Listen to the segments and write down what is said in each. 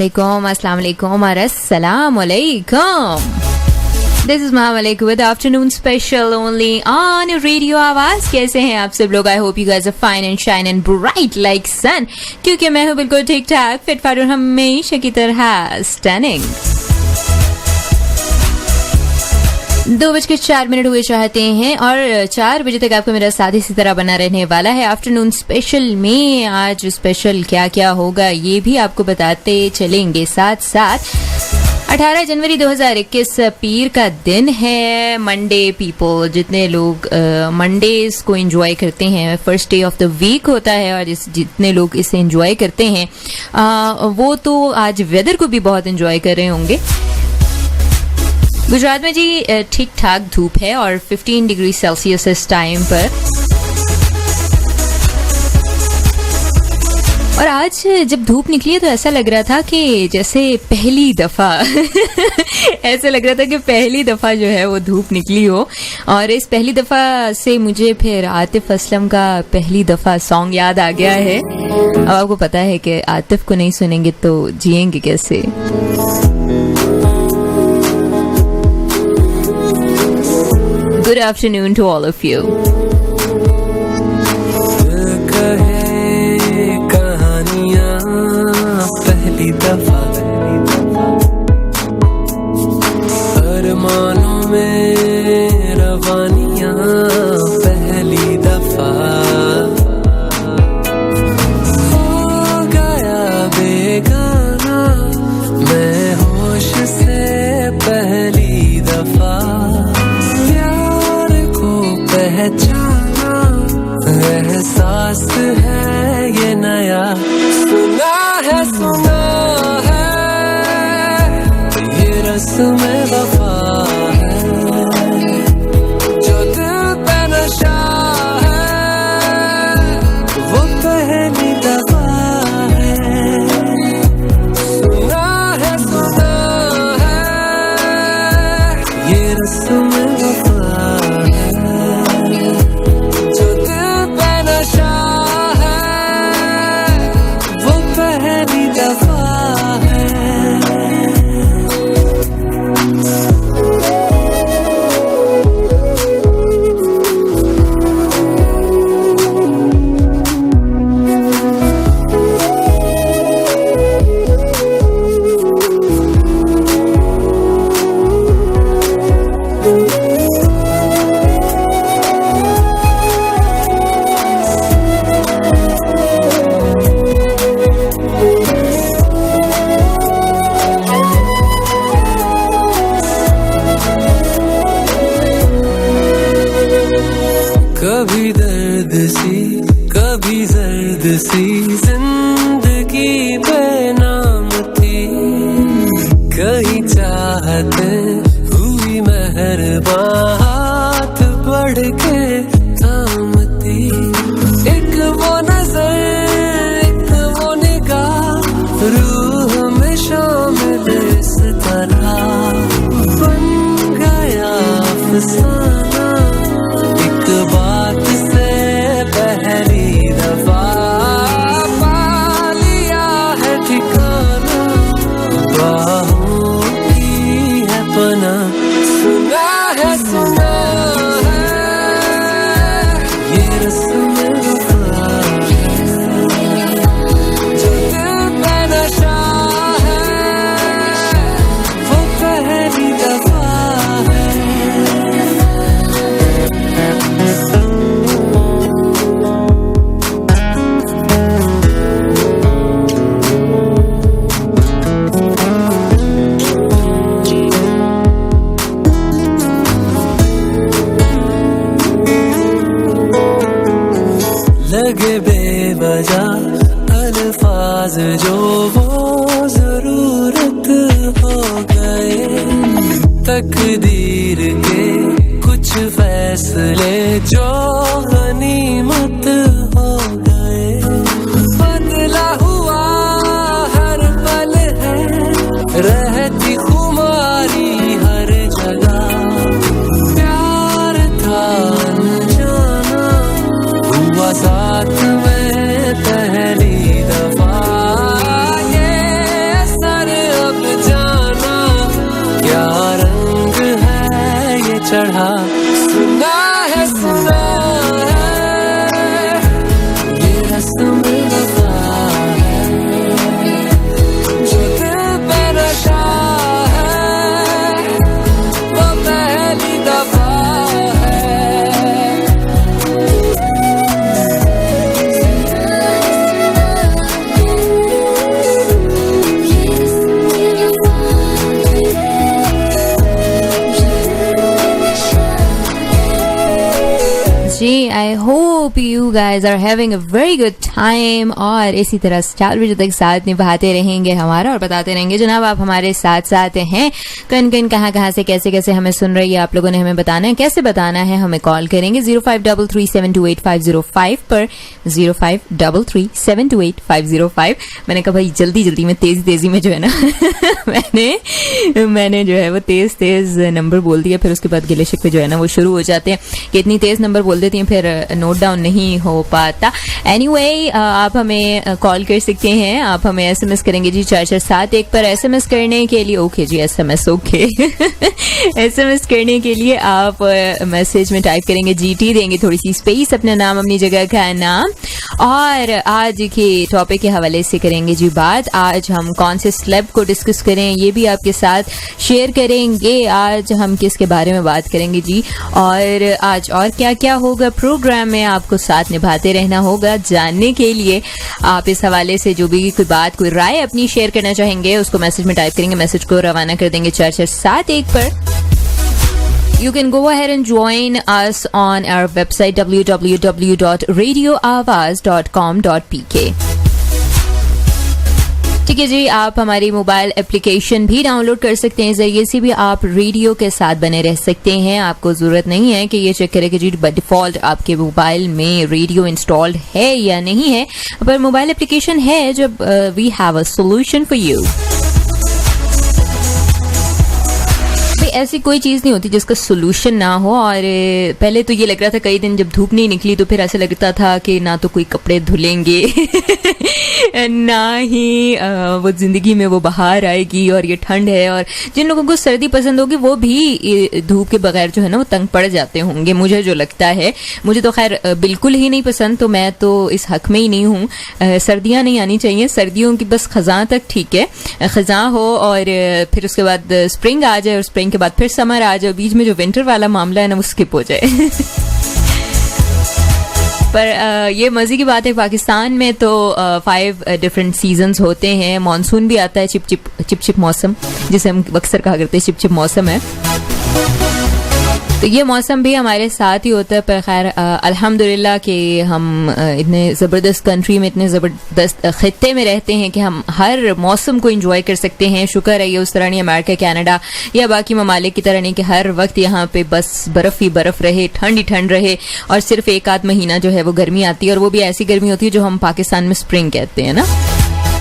अस्सलाम वालेकुम और अस्सलाम वालेकुम. This is Mahamalik with afternoon special only on Radio आवाज. कैसे हैं आप सब लोग? I hope you guys are fine and shine and bright like sun. क्योंकि मैं हूँ बिल्कुल ठीक ठाक, फिट फाट और हमेशा की तरह स्टनिंग. 2:04 हुए चाहते हैं और 4 बजे तक आपको मेरा साथ इसी तरह बना रहने वाला है. आफ्टरनून स्पेशल में आज स्पेशल क्या क्या होगा ये भी आपको बताते चलेंगे. साथ साथ 18 जनवरी 2021 पीर का दिन है. मंडे पीपल, जितने लोग मंडेज को एंजॉय करते हैं, first day of the week होता है और जितने लोग इसे एंजॉय करते हैं वो तो आज वेदर को भी बहुत एंजॉय कर रहे होंगे. गुजरात में जी ठीक ठाक धूप है और 15 डिग्री सेल्सियस इस टाइम पर. और आज जब धूप निकली है तो ऐसा लग रहा था कि जैसे पहली दफा ऐसा लग रहा था कि पहली दफा जो है वो धूप निकली हो. और इस पहली दफा से मुझे फिर आतिफ असलम का पहली दफा सॉन्ग याद आ गया है. अब आपको पता है कि आतिफ को नहीं सुनेंगे तो जिएंगे कैसे. Good afternoon to all of you. कहानियां पहली दफा अरमानों में रवानियां पहली दफा हो गया बेगाना मैं होश से पहली दफा पहचाना एहसास है ये नया. सुना है ये रस्म वफा है जो दिल पे नशा है वो पहली दफा है. सुना है ये रस्म वफा कभी जर्द सी जिंदगी बेनाम थी. कहीं चाहते हुई मेहरबान हाथ बढ़ के थामती. एक वो नजर एक वो निगाह रूह में शामिल इस तरह बन गया अफसाना. एक बात से पहली दफा पा लिया है ठिकाना बाहों की है पना. सुना है ये रस्म वफा जो दिल पे नशा है वो पहली दफा है. लगे बेवजह अल्फाज जो वो जरूरत हो गए. तकदीर के कुछ फैसले जो गनीमत हो गए. बदला हुआ हर पल है रहती खुमारी हर जगह. प्यार था अनजाना हुआ साथ में पहली दफा. ये ऐसा चढ़ा, सुना है ये रस्म वफा है, जो दिल पे नशा है वो पहली दफा जी, I hope you guys are having a very good time और इसी तरह 4 बजे तक साथ निभाते रहेंगे हमारा और बताते रहेंगे जनाब आप हमारे साथ साथ हैं। कन कन कहाँ से कैसे कैसे हमें सुन रही है आप लोगों ने हमें बताना है। कैसे बताना है हमें कॉल करेंगे 0533728505 पर 0533728505। मैंने कहा भाई जल्दी में तेजी में जो है ना मैंने जो है वो तेज नंबर बोल दिया, फिर उसके बाद गिले शिकवे जो है ना वो शुरू हो जाते हैं कि इतनी तेज नंबर बोल देती हैं फिर नोट डाउन नहीं हो पाता। एनीवे आप हमें कॉल कर सकते हैं, आप हमें एसएमएस करेंगे जी 4471 पर। एसएमएस करने के लिए ओके जी एसएमएस ओके एसएमएस करने के लिए आप मैसेज में टाइप करेंगे जीटी, देंगे थोड़ी सी स्पेस, अपना नाम अपनी जगह का नाम और आज के टॉपिक के हवाले से करेंगे जी बात। आज हम कौन से स्लेब को डिस्कस करें ये भी आपके साथ शेयर करेंगे। आज हम किसके बारे में बात करेंगे जी और आज और क्या क्या होगा प्रोग्राम में आपको साथ निभाते रहना होगा। जानने के लिए आप इस हवाले से जो भी कोई बात कोई राय अपनी शेयर करना चाहेंगे उसको मैसेज में टाइप करेंगे, मैसेज को रवाना कर देंगे 4471 पर। You can go ahead and join us on our website www.radioawaz.com.pk। ठीक है जी, आप हमारी मोबाइल एप्लीकेशन भी डाउनलोड कर सकते हैं, जरिए से भी आप रेडियो के साथ बने रह सकते हैं। आपको जरूरत नहीं है कि ये चेक करें कि जी बाय डिफॉल्ट आपके मोबाइल में रेडियो इंस्टॉल्ड है या नहीं है, पर मोबाइल एप्लीकेशन है जब we have a solution for you. ऐसी कोई चीज नहीं होती जिसका सोल्यूशन ना हो। और पहले तो ये लग रहा था कई दिन जब धूप नहीं निकली तो फिर ऐसा लगता था कि ना तो कोई कपड़े धुलेंगे ना ही वो जिंदगी में वो बाहर आएगी और ये ठंड है। और जिन लोगों को सर्दी पसंद होगी वो भी धूप के बगैर जो है ना वो तंग पड़ जाते होंगे, मुझे जो लगता है। मुझे तो खैर बिल्कुल ही नहीं पसंद, तो मैं तो इस हक में ही नहीं हूँ। सर्दियाँ नहीं आनी चाहिए, सर्दियों की बस खज़ां तक ठीक है, खज़ां हो और फिर उसके बाद स्प्रिंग आ जाए और स्प्रिंग के बाद फिर समर आ जाए, बीच में जो विंटर वाला मामला है ना वो स्किप हो जाए पर ये मजे की बात है पाकिस्तान में तो 5 डिफरेंट सीजन्स होते हैं। मॉनसून भी आता है, चिप मौसम जिसे हम अक्सर कहा करते हैं चिप मौसम है, तो ये मौसम भी हमारे साथ ही होता है। पर खैर अल्हम्दुलिल्लाह कि हम इतने ज़बरदस्त कंट्री में, इतने ज़बरदस्त खित्ते में रहते हैं कि हम हर मौसम को एंजॉय कर सकते हैं। शुक्र है ये उस तरह नहीं अमेरिका, कनाडा या बाकी ममालिक की तरह नहीं कि हर वक्त यहाँ पे बस बर्फ़ ही बर्फ़ रहे, ठंड ही ठंड रहे और सिर्फ एक आध महीना जो है वो गर्मी आती है, और वो भी ऐसी गर्मी होती है जो हम पाकिस्तान में स्प्रिंग कहते हैं ना,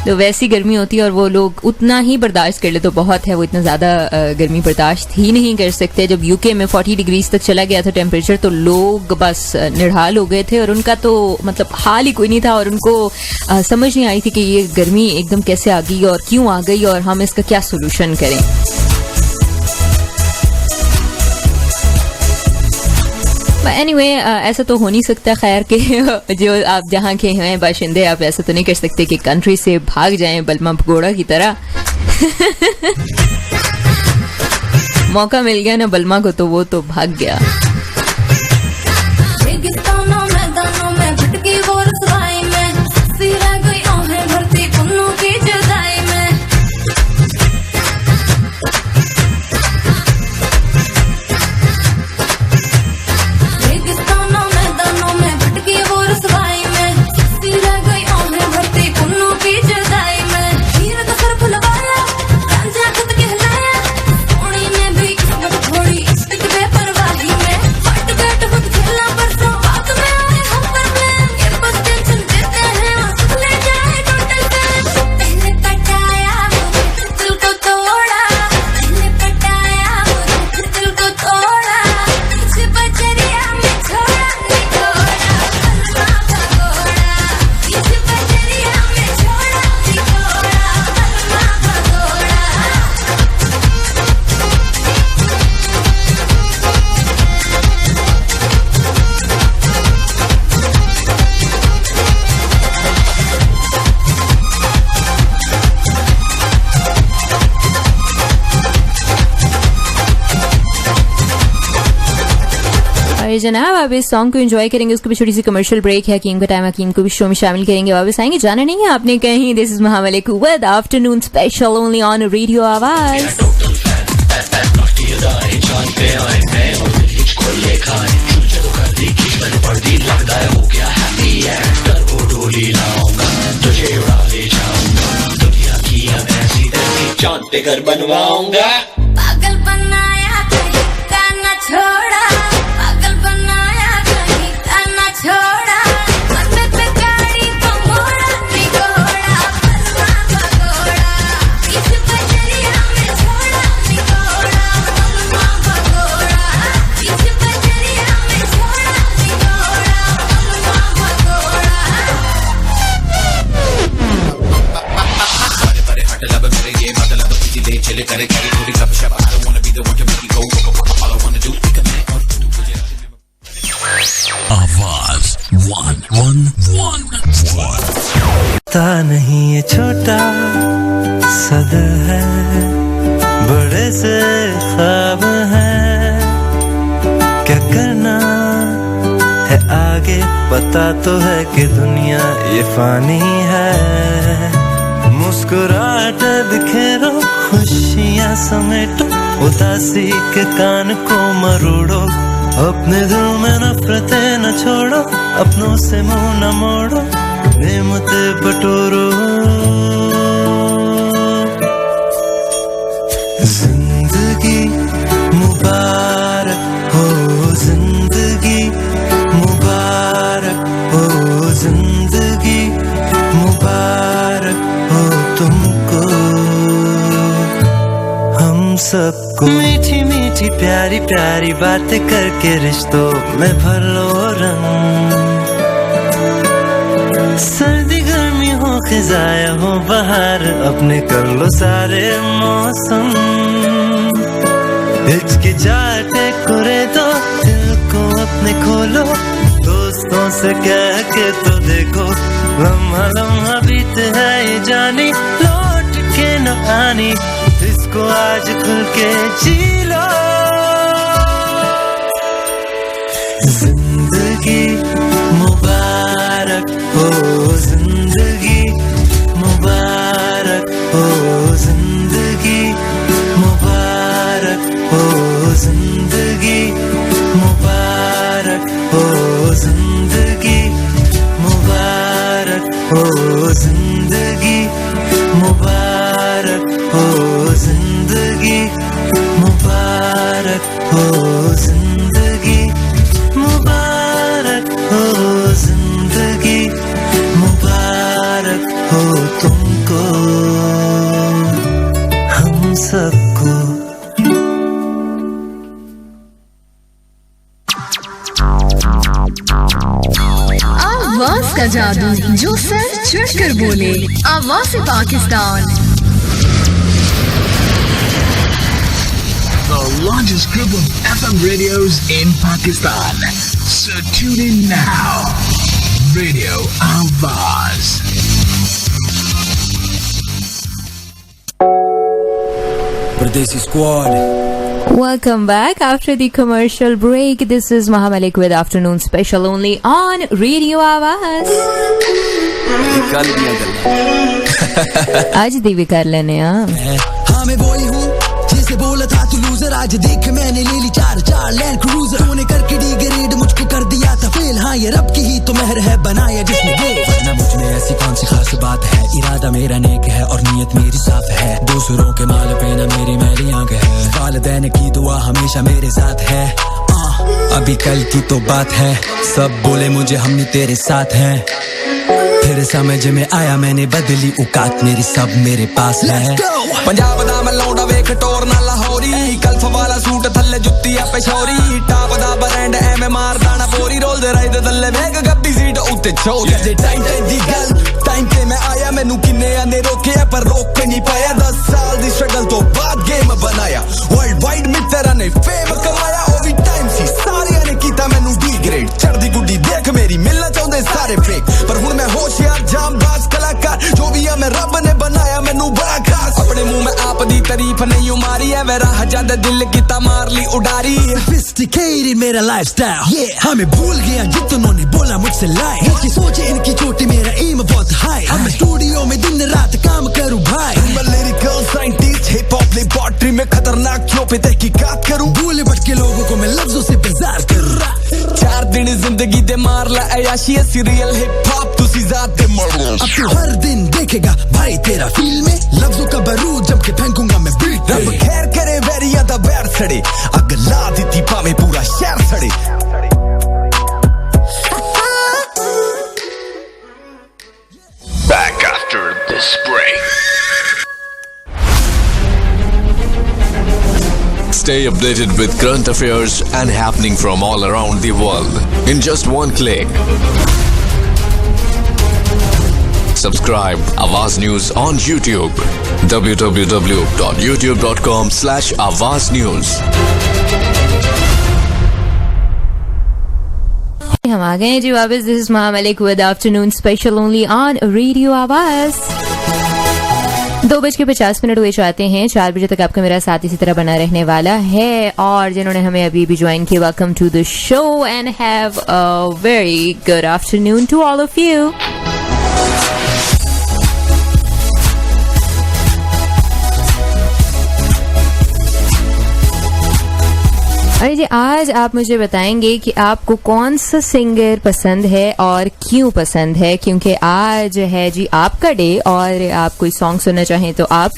तो वैसी गर्मी होती है और वो लोग उतना ही बर्दाश्त कर ले तो बहुत है, वो इतना ज़्यादा गर्मी बर्दाश्त ही नहीं कर सकते। जब यूके में 40 डिग्रीज तक चला गया था टेम्परेचर तो लोग बस निढाल हो गए थे और उनका तो मतलब हाल ही कोई नहीं था, और उनको समझ नहीं आई थी कि ये गर्मी एकदम कैसे आ गई और क्यों आ गई और हम इसका क्या सोल्यूशन करें। एनीवे ऐसा तो हो नहीं सकता खैर के जो आप जहाँ के हैं बाशिंदे, आप ऐसा तो नहीं कर सकते कि कंट्री से भाग जाएं बलमा भगोड़ा की तरह मौका मिल गया ना बलमा को तो वो तो भाग गया। है जनाब। आप इस सॉन्ग को एंजॉय करेंगे, उसके भी छोटी सी कमर्शियल ब्रेक है। हकीम का टाइम, हकीम को भी शो में शामिल करेंगे, वापस आएंगे। जाना नहीं है आपने कहीं। दिस इज महामलिक with afternoon special only on radio Awaaz. चांद पे घर बनवाऊंगा। पागल बनाया कहीं का न छोड़ा, पागल बनाया कहीं का न छोड़ा। मंदिर पे गाड़ी को मोड़ा निकोड़ा, बलवा भगोड़ा। इस बजरिया में छोड़ा निकोड़ा, बलवा भगोड़ा। इस बजरिया में छोड़ा निकोड़ा, बलवा भगोड़ा। बड़े हट लब मेरे ये मतलब किसी ले चले करे करे थोड़ी गपशप। I don't wanna be the one to make you go all I wanna do is मैं और तू आवाज 111 पता नहीं ये छोटा सदर है, बड़े से ख्वाब है, क्या करना है आगे पता तो है कि दुनिया ये फानी है। मुस्कुराहट बिखेरो, खुशियाँ समेटो, उदासी के कान को मरोड़ो। अपने दिल में नफरतें न छोड़ो, अपनों से मुंह न मोड़ो, नेमतें बटोरो। जिंदगी मुबारक हो, जिंदगी मुबारक हो, जिंदगी मुबारक हो तुमको। हम सबको मीठी मीठी प्यारी प्यारी बातें करके रिश्तों में भर लो रंग। सर्दी गर्मी हो खिजाया हो बहार, अपने कर लो सारे मौसम। हिचकिचाहटे कुरे दो, दिल को अपने खोलो, दोस्तों से कह के तो देखो। लम्हा लम्हा बीत है ये जानी, लौट के न आनी, इसको आज खुल के जी लो। जिंदगी मुबारक हो, जिंदगी मुबारक हो, जिंदगी मुबारक हो, जिंदगी मुबारक हो, जिंदगी मुबारक हो, जिंदगी मुबारक हो, जिंदगी मुबारक हो, जिंदगी मुबारक हो, जिंदगी मुबारक हो तुमको, हम सबको। आवाज का जादू जो सर चढ़कर बोले, आवाज Pakistan. The largest group of FM radios in Pakistan. So tune in now. Radio Awaz. Pradesi Squad. Welcome back after the commercial break. This is Mahamalik with Afternoon Special only on Radio Awaz. आज दी भी कर लेने हाँ मैं वही हूँ जिसे बोला था तू लूजर, आज देख मैंने ले ली 4 लैंड क्रूजर। तूने करके डिग्रेड मुझको कर दिया था फेल, हाँ ये रब की ही तो मेहर है, बनाया जिसने वो। वरना मुझ में ऐसी कौन सी खास बात है, इरादा मेरा नेक है और नीयत मेरी साफ है। दूसरों के माल पे ना मेरी मैली आंख है, वालिदैन की दुआ हमेशा मेरे साथ है। अभी कल की तो बात है, सब बोले मुझे हम नहीं तेरे साथ हैं। फिर समझ में आया मैंने बदली औकात, मेरी सब मेरे पास है। पंजाब दा मैं लौंडा वेख टोर ना लाहौरी, कल्फ वाला सूट थल्ले जुत्ती आ पेशौरी, टाप दा ब्रांड एमे मारदा ना बोरी, रोल दे राइड थल्ले वेख गड्डी सीट उत्ते चोरी। जे टाइम दी गल टाइम ते मैं आया, मैनू किन्ने आने रोके पर रोक नहीं पाया। 10 साल दी स्ट्रगल तो बाद गेम बनाया, वर्ल्ड वाइड मित्रा ने फेम कमाया। ओ भी टाइम सी सारे ने कीता मैनू डिग्रेड, चढ़दी गुड्डी देख मेरी मिलना चाहुंदे सारे फेक, पर हुण मैं होशियार जामबाज कलाकार, जो भी है मैं रब ने बनाया मैनू बड़ा खास। अपने मुंह में आप दी तारीफ नहीं मारी, है वे राह जद दिल की मार ली उडारी Sophisticated मेरा lifestyle हाँ मैं भूल गया जितनों ने बोला मुझसे lie इनकी सोचे इनकी चोटी मेरा aim बहुत high अब मैं स्टूडियो में दिन रात काम करूँ भाई मैं lyrical scientist hip hop laboratory में खतरनाक क्यों पे तहकीकात करूँ भूले भटके लोगों को मैं लफ्जों से बेजार करूँ 4 दिन जिंदगी दे मार ला ऐशी है सीरियल हिप हॉप तुसी जात दे मर अब तू हर दिन देखेगा भाई तेरा फील में लफ्जों का बारूद जम के फेंकूंगा मैं बीट रब खैर करे वेरिया दा बैर सड़े अग ला दी पावे पूरा शहर सड़े Back after this break. Stay updated with current affairs and happening from all around the world in just one click. Subscribe Awaz News on YouTube. www.youtube.com/awaznews. हम आ गए हैं जी वापस. दिस इज महा Malik with afternoon special only on radio आवाज. 2:50 हुए चाहते हैं. 4 बजे तक आपका मेरा साथ इसी तरह बना रहने वाला है. और जिन्होंने हमें अभी भी ज्वाइन किया, welcome to the show and have a very good afternoon to all of you. अरे जी, आज आप मुझे बताएंगे कि आपको कौन सा सिंगर पसंद है और क्यों पसंद है, क्योंकि आज है जी आपका डे. और आप कोई सॉन्ग सुनना चाहें तो आप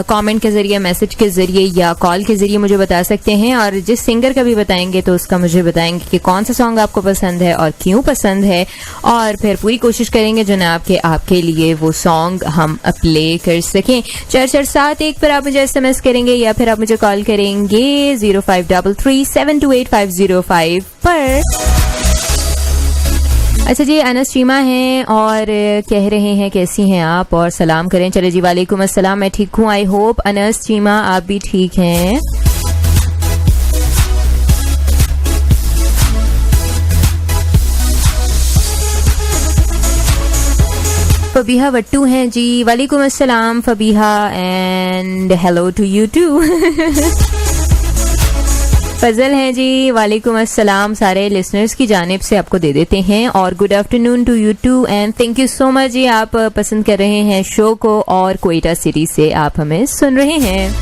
कमेंट के जरिए, मैसेज के जरिए या कॉल के जरिए मुझे बता सकते हैं. और जिस सिंगर का भी बताएंगे तो उसका मुझे बताएंगे कि कौन सा सॉन्ग आपको पसंद है और क्यों पसंद है. और फिर पूरी कोशिश करेंगे जनाब के आपके लिए वो सॉन्ग हम प्ले कर सकें. 4471 पर आप मुझे SMS करेंगे या फिर आप मुझे कॉल करेंगे 0533728505 पर. अच्छा जी, अनस चीमा हैं और कह रहे हैं कैसी हैं आप और सलाम करें. चले जी, वालेकुम अस्सलाम, मैं ठीक हूँ. आई होप अनस चीमा आप भी ठीक हैं. फबीहा वट्टू हैं जी. वालेकुम अस्सलाम Fabiha and hello to you too. Fazal हैं जी. वालेकुम अस्सलाम. सारे लिसनर्स की जानिब से आपको दे देते हैं और good afternoon to you too and thank you so much जी. आप पसंद कर रहे हैं शो को और कोयटा सिटी से आप हमें सुन रहे हैं.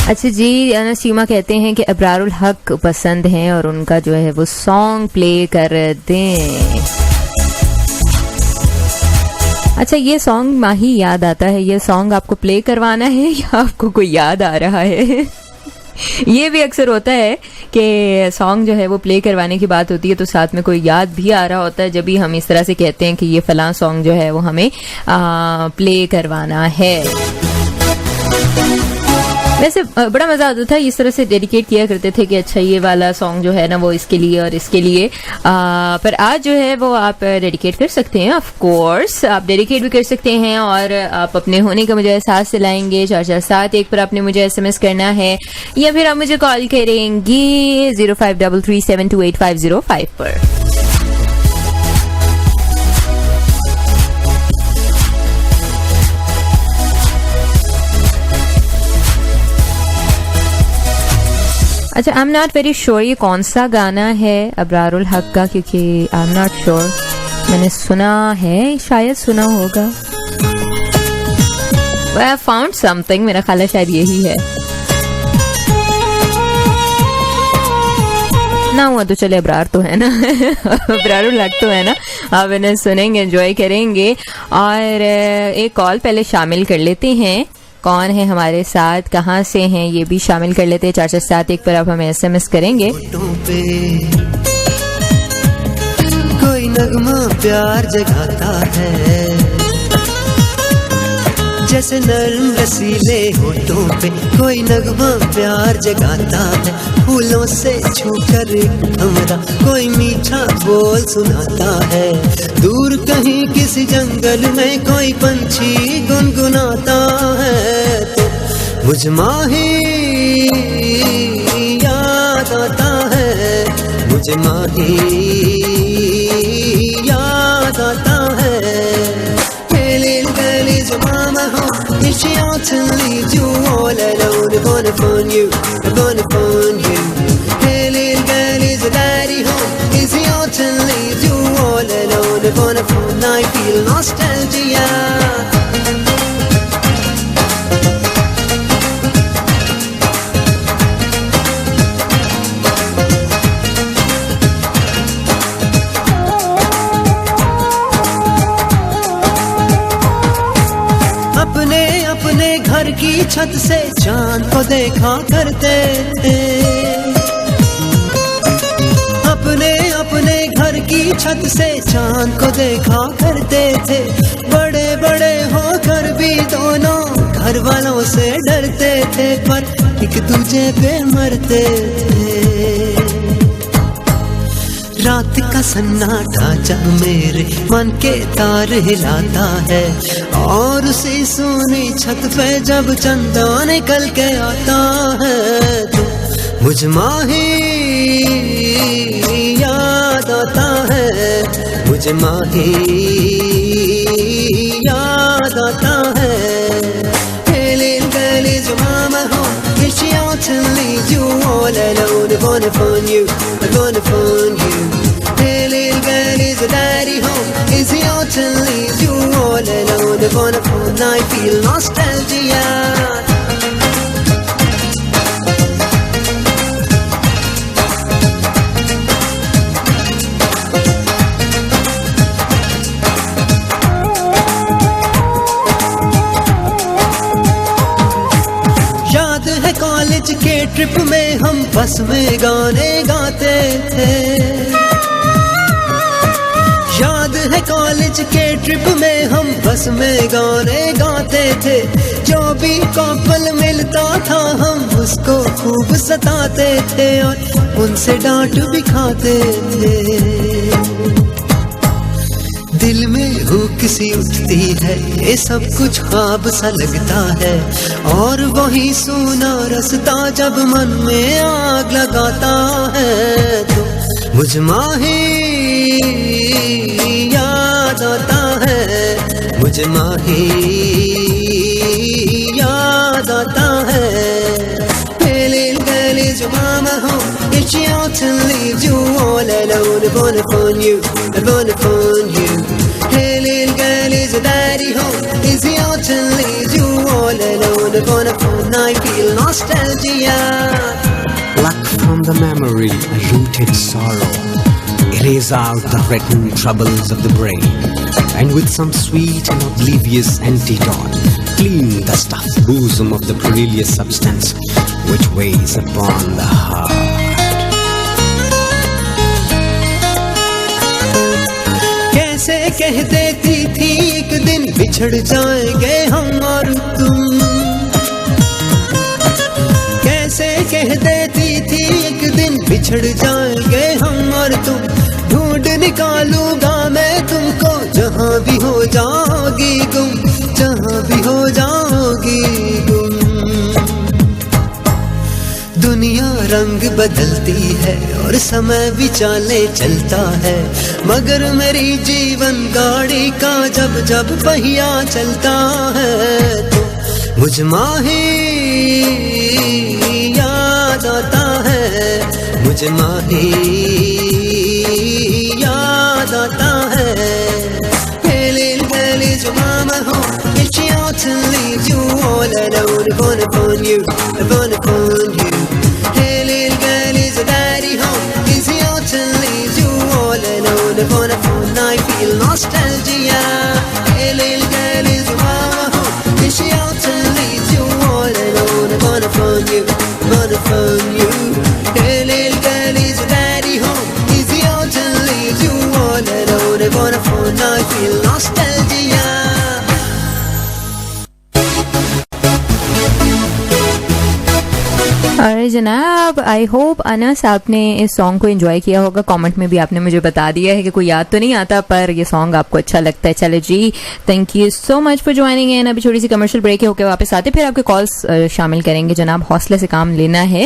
अच्छा जी, सीमा कहते हैं कि अबरारुल हक पसंद हैं और उनका जो है वो सॉन्ग प्ले कर दें. अच्छा, ये सॉन्ग माही याद आता है. ये सॉन्ग आपको प्ले करवाना है या आपको कोई याद आ रहा है? ये भी अक्सर होता है कि सॉन्ग जो है वो प्ले करवाने की बात होती है तो साथ में कोई याद भी आ रहा होता है जब भी हम इस तरह से कहते हैं कि ये फलां सॉन्ग जो है वो हमें प्ले करवाना है. वैसे बड़ा मजा आता था, इस तरह से डेडिकेट किया करते थे कि अच्छा ये वाला सॉन्ग जो है ना वो इसके लिए और इसके लिए. पर आज जो है वो आप डेडिकेट कर सकते हैं. ऑफ कोर्स आप डेडिकेट भी कर सकते हैं और आप अपने होने का मुझे एहसास दिलाएंगे. 4471 पर आपने मुझे SMS करना है या फिर आप मुझे कॉल करेंगे 0533728505 पर. अच्छा, I am not very sure ये कौन सा गाना है अबरारुल हक का, क्योंकि आई एम नॉट श्योर. मैंने सुना है, शायद सुना होगा. आई फाउंड समथिंग, मेरा ख्याल है शायद यही है. ना हुआ तो चले, अबरार तो है ना. अबरारुल हक तो है ना. आप इन्हें सुनेंगे, एंजॉय करेंगे. और एक कॉल पहले शामिल कर लेते हैं. कौन है हमारे साथ, कहाँ से हैं, ये भी शामिल कर लेते हैं. 4471 पर आप हमें SMS करेंगे. कोई नगमा प्यार जगाता है, जैसे नर्म रसीले होठों पे कोई नगमा प्यार जगाता है, फूलों से छूकर एक हमरा कोई मीठा बोल सुनाता है। दूर कहीं किसी जंगल में कोई पंछी गुनगुनाता है, तो मुझ माही याद आता है, मुझे माही याद आता है। Mama home, if she ought to leave you all alone, I'm gonna phone you, I'm gonna phone you. Hey little girl, is your daddy home? Is he ought to leave you all alone, I'm gonna phone, I feel nostalgia. घर की छत से चांद को देखा करते थे, अपने अपने घर की छत से चांद को देखा करते थे। बड़े बड़े होकर भी दोनों घर वालों से डरते थे, पर एक दूजे पे मरते थे। रात का सन्नाटा जब मेरे मन के तार हिलाता है, और उसी सोनी छत पे जब चंदा निकल के आता है, तो मुझ माही याद आता है, मुझे माही याद आता है। Hey little girl, is your mama home? If she ought to leave you all alone, I'm gonna phone you, I'm gonna phone you. Hey little girl, is your daddy home? Is he ought to leave you all alone, I'm gonna phone, I feel nostalgia. College के trip में हम बस में गाने गाते थे, याद है कॉलेज के ट्रिप में हम बस में गाने गाते थे। जो भी कपल मिलता था हम उसको खूब सताते थे, और उनसे डांट भी खाते थे। दिल में हुक सी उठती है, ये सब कुछ ख्वाब सा लगता है, और वही सोना रास्ता जब मन में आग लगाता है, तो मुझ माही याद आता है, मुझे माही याद आता है। Hey little girl, is your mama home? If she ought to leave you all alone, I'm gonna phone you, I'm gonna phone you. Hey little girl, is your daddy home? Is he ought to leave you all alone, I'm gonna phone, I feel nostalgia. Pluck from the memory a rooted sorrow, erase out the written troubles of the brain, and with some sweet and oblivious antidote, clean the stuffed bosom of the perilous substance which weighs upon the heart. कैसे कह देती थी एक दिन बिछड़ जाएंगे हम और तुम, कैसे कह देती थी एक दिन बिछड़ जाएंगे हम और तुम। ढूंढ निकालूंगा मैं तुमको जहां भी हो जाओगी गुम, जहां भी हो जाओगी गुम। दुनिया रंग बदलती है और समय भी चाले चलता है, मगर मेरी जीवन गाड़ी का जब जब पहिया चलता है, तो मुझ माही याद आता है, मुझे माही याद आता है। Hey little girl, is your mama home? If she ought to leave you all alone, I'm gonna phone you, I'm gonna phone you. Hey little girl, is your daddy home? Is he ought to leave you all alone, I'm gonna phone, I feel nostalgia. Hey little girl, is your mama home? Is she ought to leave you all alone, I'm gonna phone you, I'm gonna phone you. Hey little girl, is your daddy home? Is he ought to leave you all alone, I'm gonna phone, I feel nostalgia. अरे जनाब, I hope Anas आपने इस song को enjoy किया होगा. Comment में भी आपने मुझे बता दिया है कि कोई याद तो नहीं आता, पर ये सॉन्ग आपको अच्छा लगता है. चलो जी, thank you so much for joining in. अभी छोटी सी कमर्शियल ब्रेक होकर वापस आते, फिर आपके कॉल्स शामिल करेंगे. जनाब, हौसले से काम लेना है.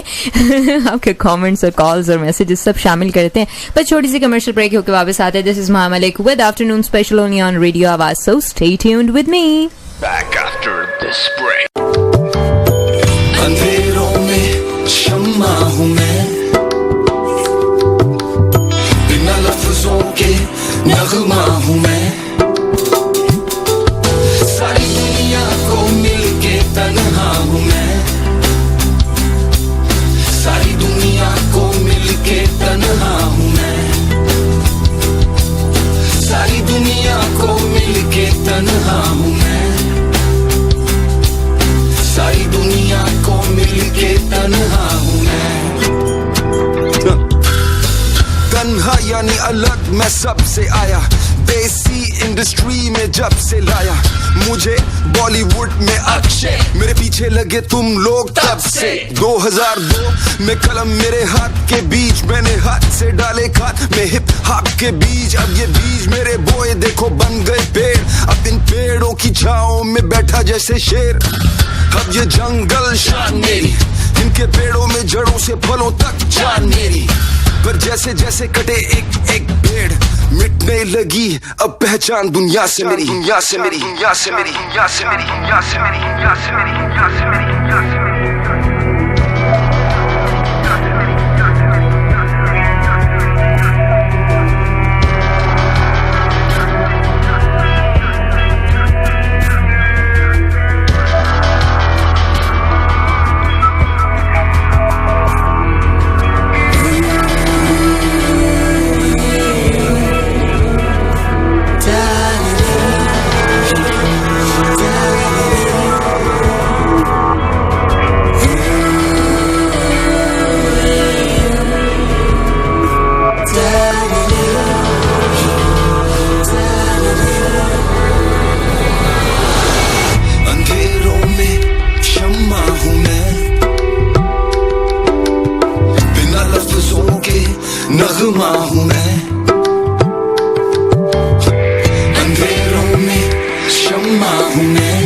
आपके कॉमेंट्स और कॉल्स और मैसेजेस सब शामिल करते हैं, पर छोटी सी कमर्शियल ब्रेक होकर वापस आते हैं. This is Mohammad Malik with afternoon special only on radio Awaaz. So stay tuned with me. Back after this break. अंधेरों में शम्मा हूँ मैं, बिना लफ्जों के नगमा हूँ मैं. सारी दुनिया को मिलके तन्हा हूँ मैं, सारी दुनिया को मिलके तन्हा हूँ मैं, सारी दुनिया को मिलके तन्हा हूँ मैं, सारी दुनिया को मिलके तन्हा हूँ मैं. तन्हा यानी अलग मैं सबसे आया, देसी इंडस्ट्री में जब से लाया मुझे बॉलीवुड में अक्षय, मेरे पीछे लगे तुम लोग तब से. 2002 में कलम मेरे हाथ के बीच, मैंने हाथ से डाले खाद में हिप हॉप के बीज. अब ये बीज मेरे बोए देखो बन गए पेड़, अब इन पेड़ों की छाओं में बैठा जैसे शेर. अब ये जंगल शान मेरी, इनके पेड़ों में जड़ों से फलों तक जान मेरी. पर जैसे जैसे कटे एक एक पेड़, मिटने लगी अब पहचान दुनिया से मेरी, दुनिया से मेरी, दुनिया से मेरी, दुनिया से मेरी, दुनिया से मेरी, दुनिया से मेरी, दुनिया से मेरी, दुनिया से मेरी. नगमा हूँ मैं, अंधेरों में शम्मा हूँ मैं,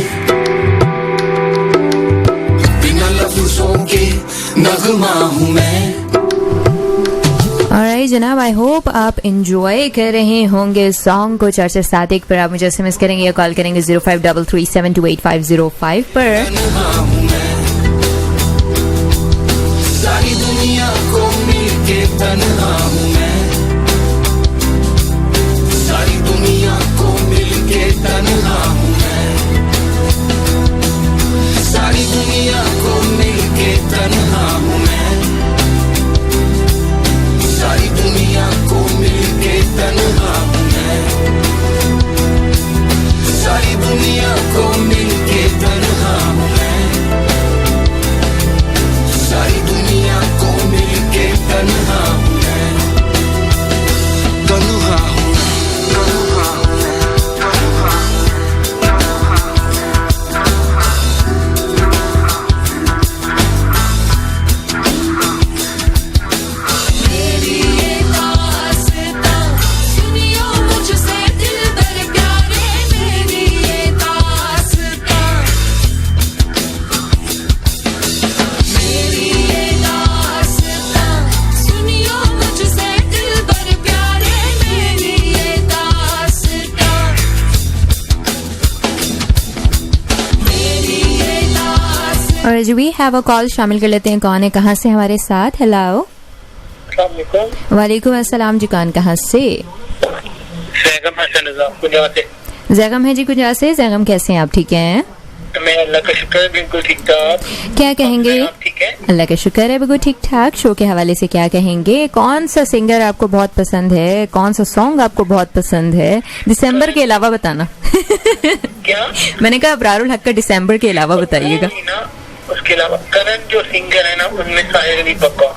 बिना लफ्जों के नगमा हूँ मैं. ऑलराइट जनाब, आई होप आप एंजॉय कर रहे होंगे सॉन्ग को. 447 पर आप मुझे SMS करेंगे या कॉल करेंगे 0533728505 पर. सारी दुनिया को मिलके तन्हा हूँ मैं, सारी दुनिया को मिलके तन्हा हूँ मैं, सारी दुनिया को मिलके तन्हा हूँ मैं, सारी दुनिया को मिलके तन्हा हूँ मैं, सारी दुनिया को मिलके तन्हा हूँ मैं, सारी दुनिया को मिलके तन्हा हूँ मैं, तन्हा हूँ. और जी वी हैव अ कॉल, शामिल कर लेते हैं. कौन है, कहाँ से हमारे साथ? हेलो. वालेकुम अस्सलाम जी, कौन कहाँ से? जैगम है जी कुंजा से. जैगम कैसे हैं आप? ठीक हैं? मैं अल्लाह का शुक्र है बिल्कुल ठीक ठाक. क्या कहेंगे? ठीक है, अल्लाह का शुक्र है बिल्कुल ठीक ठाक. शो के हवाले से क्या कहेंगे? कौन सा सिंगर आपको बहुत पसंद है? कौन सा सॉन्ग आपको बहुत पसंद है? दिसंबर के अलावा बताना. क्या मैंने कहा अबरारुल हक का दिसंबर के अलावा बताइएगा. उसके अलावा करण जो सिंगर है ना, उनमें शायर अली पक्का.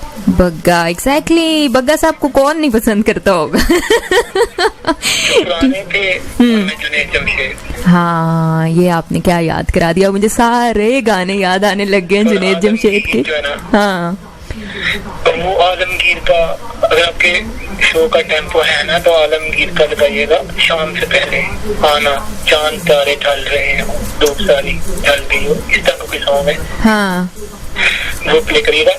बग्गा, एग्जैक्टली बग्गा साहब को कौन नहीं पसंद करता होगा। पुराने थे उनमें जुनैद जमशेद। हाँ, ये आपने क्या याद करा दिया, मुझे सारे गाने याद आने लग गए जुनैद जमशेद के। हाँ, तो वो आलमगीर का, अगर आपके शो का टेम्पो है ना तो आलमगीर का लगाइएगा, शाम से पहले आना, चांद तारे ढल रहे हो, धूप सारी ढल गई हो, इस तरह के सॉन्ग है। हाँ, वो प्ले करिएगा।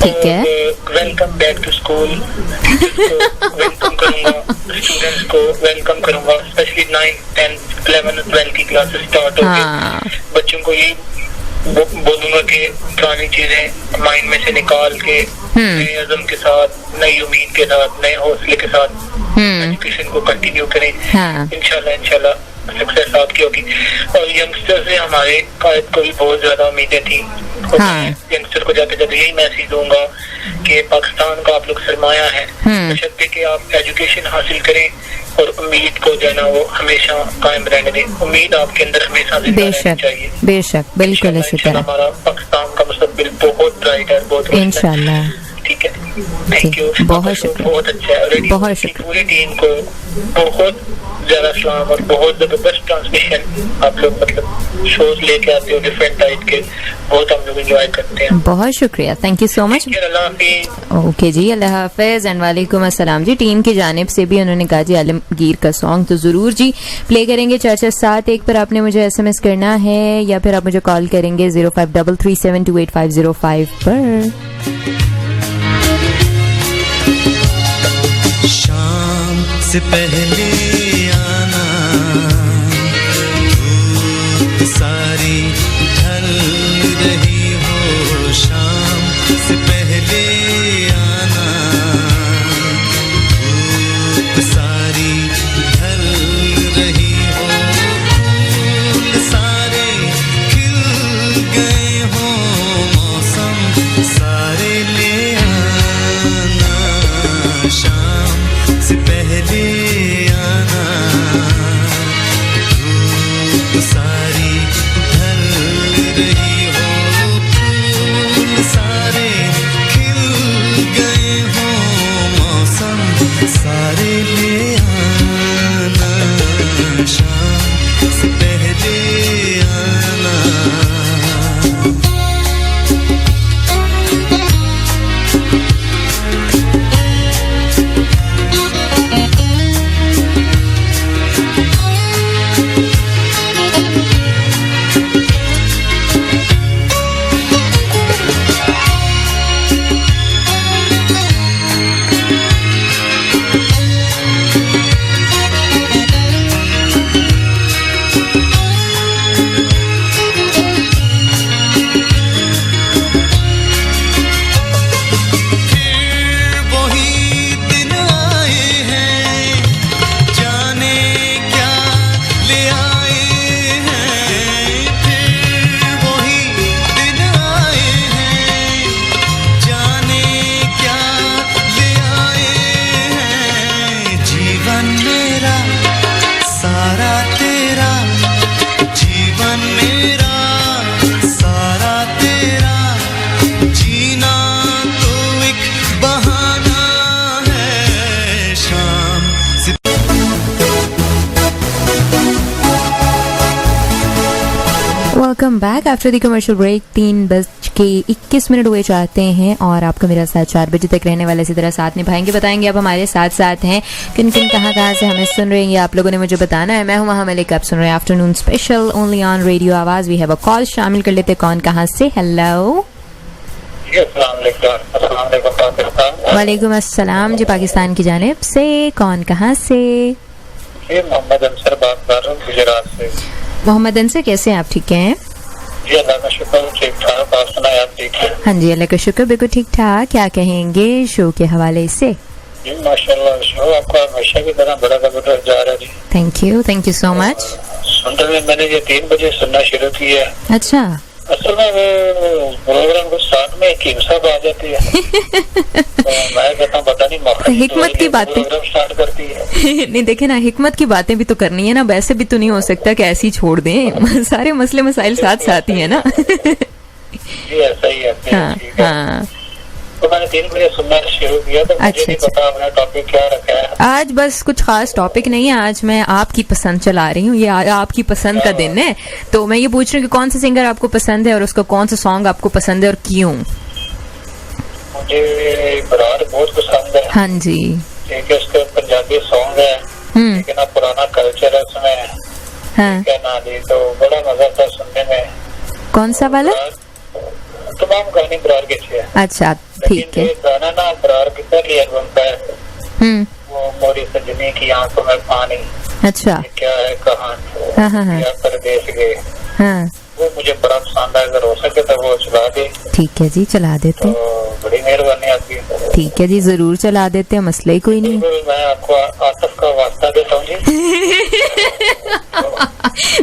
ठीक है। Welcome back to school welcome करूंगा, स्टूडेंट्स को वेलकम करूंगा, स्पेशली 9, 10, 11 और 12 की क्लासेस स्टार्ट हो गई। बच्चों को यही बोलूंगा कि पुरानी चीजें माइंड में से निकाल के नए अज़म के साथ, नई उम्मीद के साथ, नए हौसले के साथ एजुकेशन को कंटिन्यू करें। इंशाल्लाह सक्सेस आपकी होगी। और यंगस्टर से हमारे कायद को भी बहुत ज्यादा उम्मीदें थी। यंगस्टर को जाते जाते यही मैसेज दूंगा कि पाकिस्तान का आप लोग सरमाया है, बशर्ते कि आप एजुकेशन हासिल करें और उम्मीद को जो है ना वो हमेशा कायम रहने दें। उम्मीद आपके अंदर हमेशा जिंदा रहनी चाहिए। बेशक, बिल्कुल इसी तरह। हमारा पाकिस्तान का मुस्तकबिल बहुत ब्राइट है, बहुत इंशाल्लाह। ठीक है, थैंक यू, बहुत शुक्रिया, बहुत अच्छा है। बहुत शुक्रिया। पूरी टीम को बहुत ज्यादा सलाम और बहुत जबरदस्त ट्रांसमिशन आप लोग मतलब शोज लेके आते हो डिफरेंट टाइप के, बहुत हम लोग एंजॉय करते हैं। बहुत शुक्रिया, thank you so much. Okay जी, अल्लाह हाफिज एंड वालेकुम अस्सलाम जी। टीम की जानिब से भी उन्होंने कहा जी आलमगीर का सॉन्ग तो जरूर जी प्ले करेंगे। 447 पर आपने मुझे SMS करना है या फिर आप मुझे कॉल करेंगे 0533728505 पर। शाम से पहले आना, धूप सारी ढल रही हो, शाम से पहले आना, धूप सारी ढल रही हो, फूल सारे खिल गए हो, मौसम सारे ले आना, शाम से पहले आना, धूप सारी ढल रही हो, फूल सारे खिल गए हो, मौसम सारे ले आना, शाम से पहले आना। Welcome back after the commercial break. 3:21 हुए चाहते हैं और आपको मेरा साथ 4 बजे तक रहने वाले इसी तरह साथ निभाएंगे, बताएंगे आप हमारे साथ साथ हैं, किन किन कहाँ से हमें सुन रहे हैं ये आप लोगों ने मुझे बताना है। मैं हूँ वहाँ मलिक, आप सुन रहे हैं afternoon special only on radio आवाज। वी हैव अ कॉल, शामिल कर लेते कौन कहाँ से। हेलो, वालेकुम अस्सलाम जी, पाकिस्तान की जानिब से कौन कहाँ से? मोहम्मद अंसर बात कर रहा हूँ गुजरात से। मोहम्मद अंसर, कैसे हैं आप? ठीक हैं जी, अल्लाह का शुक्र, ठीक ठाक। आप सुनाए, आप ठीक है? हाँ जी, अल्लाह का शुक्र, बिल्कुल ठीक ठाक। क्या कहेंगे शो के हवाले से? जी माशाल्लाह, शो आपका हमेशा की तरह बड़ा जबरदस्त जा रहा है जी। Thank you so much. सुन रहे, मैंने ये 3 बजे सुनना शुरू किया। अच्छा, असल में वो प्रोग्राम को साथ में एक हिंसा आ जाती है तो मैं कहता हूँ पता नहीं हिकमत की बातें स्टार्ट करती है। नहीं देखे ना, हिकमत की बातें भी तो करनी है ना, वैसे भी तो नहीं हो सकता कि ऐसे ही छोड़ दें। सारे मसले मसाइल साथ साथ ही है ना। जी ऐसा ही है। हाँ, तो मैंने 3 बजे सुनना शुरू किया, तो मुझे नहीं पता अपना टॉपिक क्या रखा है आज। बस कुछ खास टॉपिक नहीं है आज, मैं आपकी पसंद चला रही हूँ। ये आपकी पसंद का दिन है, तो मैं ये पूछ रही हूँ कि कौन सा सिंगर आपको पसंद है और उसका कौन सा सॉन्ग आपको पसंद है और क्यों? मुझे बरार बहुत पसंद है। हाँ जी, ठीक है, उसका पंजाबी सॉन्ग है, लेकिन ना पुराना कल्चर है उसमें। हाँ, क्या ना दी, तो बड़ा मजा था सुनने में। कौन सा वाला? तमाम गाने बरार के अच्छे हैं। अच्छा, ठीक है। गाना ना बरार की पहली एल्बम का है, वो मोरी सजनी की आंखों में पानी। अच्छा, क्या है कहानी, हाँ हाँ हाँ, या परदेश गए, हाँ, वो मुझे बड़ा पसंद है। अगर हो सके तो वो चला दे। ठीक है जी, चला देते हैं। तो बड़ी मेहरबानी आपकी। ठीक है जी, जरूर चला देते हैं, मसला ही कोई नहीं। मैं आपको आतिफ का वास्ता देता हूँ जी।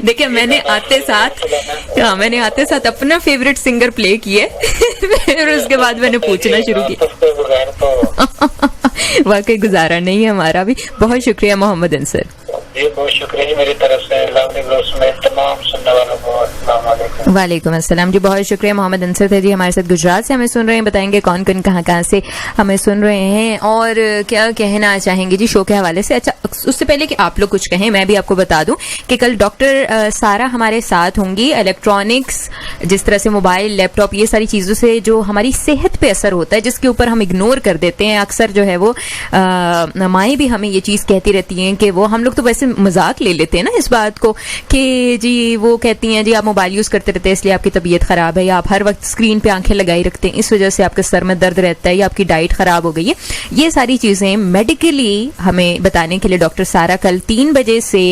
देखिए, मैंने आते साथ अपना फेवरेट सिंगर प्ले किए फिर उसके बाद मैंने पूछना शुरू किया। वाकई गुजारा नहीं है हमारा भी। बहुत शुक्रिया मोहम्मद अंसर जी, बहुत शुक्रिया जी मेरी तरफ से। लवली ब्रोस में तमाम सुनने वालों को अस्सलाम वालेकुम। वालेकुम अस्सलाम जी, बहुत शुक्रिया। मोहम्मद अंसर थे जी हमारे साथ, गुजरात से हमें सुन रहे हैं। बताएंगे कौन कौन कहाँ से हमें सुन रहे हैं और क्या कहना चाहेंगे जी शो के हवाले से। अच्छा, उससे पहले कि आप लोग कुछ कहें, मैं भी आपको बता दूं कि कल डॉक्टर सारा हमारे साथ होंगी। इलेक्ट्रॉनिक्स, जिस तरह से मोबाइल, लैपटॉप, ये सारी चीजों से जो हमारी सेहत पे असर होता है, जिसके ऊपर हम इग्नोर कर देते हैं अक्सर, जो है वो माएँ भी हमें ये चीज कहती रहती हैं कि वो, हम लोग तो वैसे मजाक ले लेते हैं ना इस बात को कि जी वो कहती हैं जी आप मोबाइल यूज करते रहते हैं इसलिए आपकी तबीयत खराब है, या आप हर वक्त स्क्रीन पे आंखें लगाई रखते हैं इस वजह से आपके सर में दर्द रहता है, या आपकी डाइट खराब हो गई है। ये सारी चीजें मेडिकली हमें बताने के लिए डॉक्टर सारा कल 3 बजे से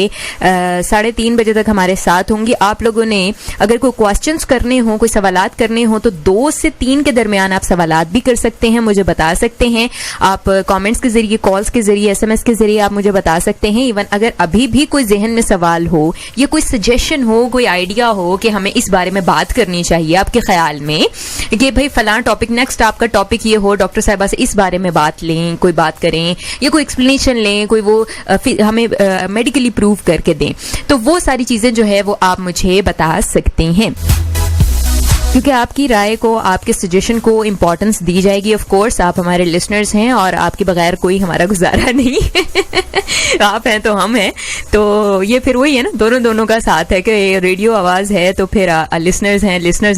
3:30 बजे तक हमारे साथ होंगी। आप लोगों ने अगर कोई क्वेश्चंस करने हो, कोई सवालात करने हो, तो 2 से 3 के दरमियान आप सवालात भी कर सकते हैं, मुझे बता सकते हैं। आप कमेंट्स के जरिए, कॉल्स के जरिए, SMS के जरिए आप मुझे बता सकते हैं। इवन अगर अभी भी कोई जहन में सवाल हो या कोई सजेशन हो, कोई आइडिया हो कि हमें इस बारे में बात करनी चाहिए आपके ख्याल में कि भाई फलां टॉपिक, नेक्स्ट आपका टॉपिक ये हो, डॉक्टर साहिबा से इस बारे में बात लें, कोई बात करें या कोई एक्सप्लेनेशन लें, कोई वो हमें मेडिकली प्रूव करके दें, तो वो सारी चीजें जो है वो आप मुझे बता सकते हैं, क्योंकि आपकी राय को, आपके सजेशन को इम्पोर्टेंस दी जाएगी। ऑफ कोर्स आप हमारे लिसनर्स हैं और आपके बगैर कोई हमारा गुजारा नहीं आप हैं तो हम हैं, तो ये फिर वही है ना, दोनों का साथ है कि रेडियो आवाज है तो फिर लिसनर्स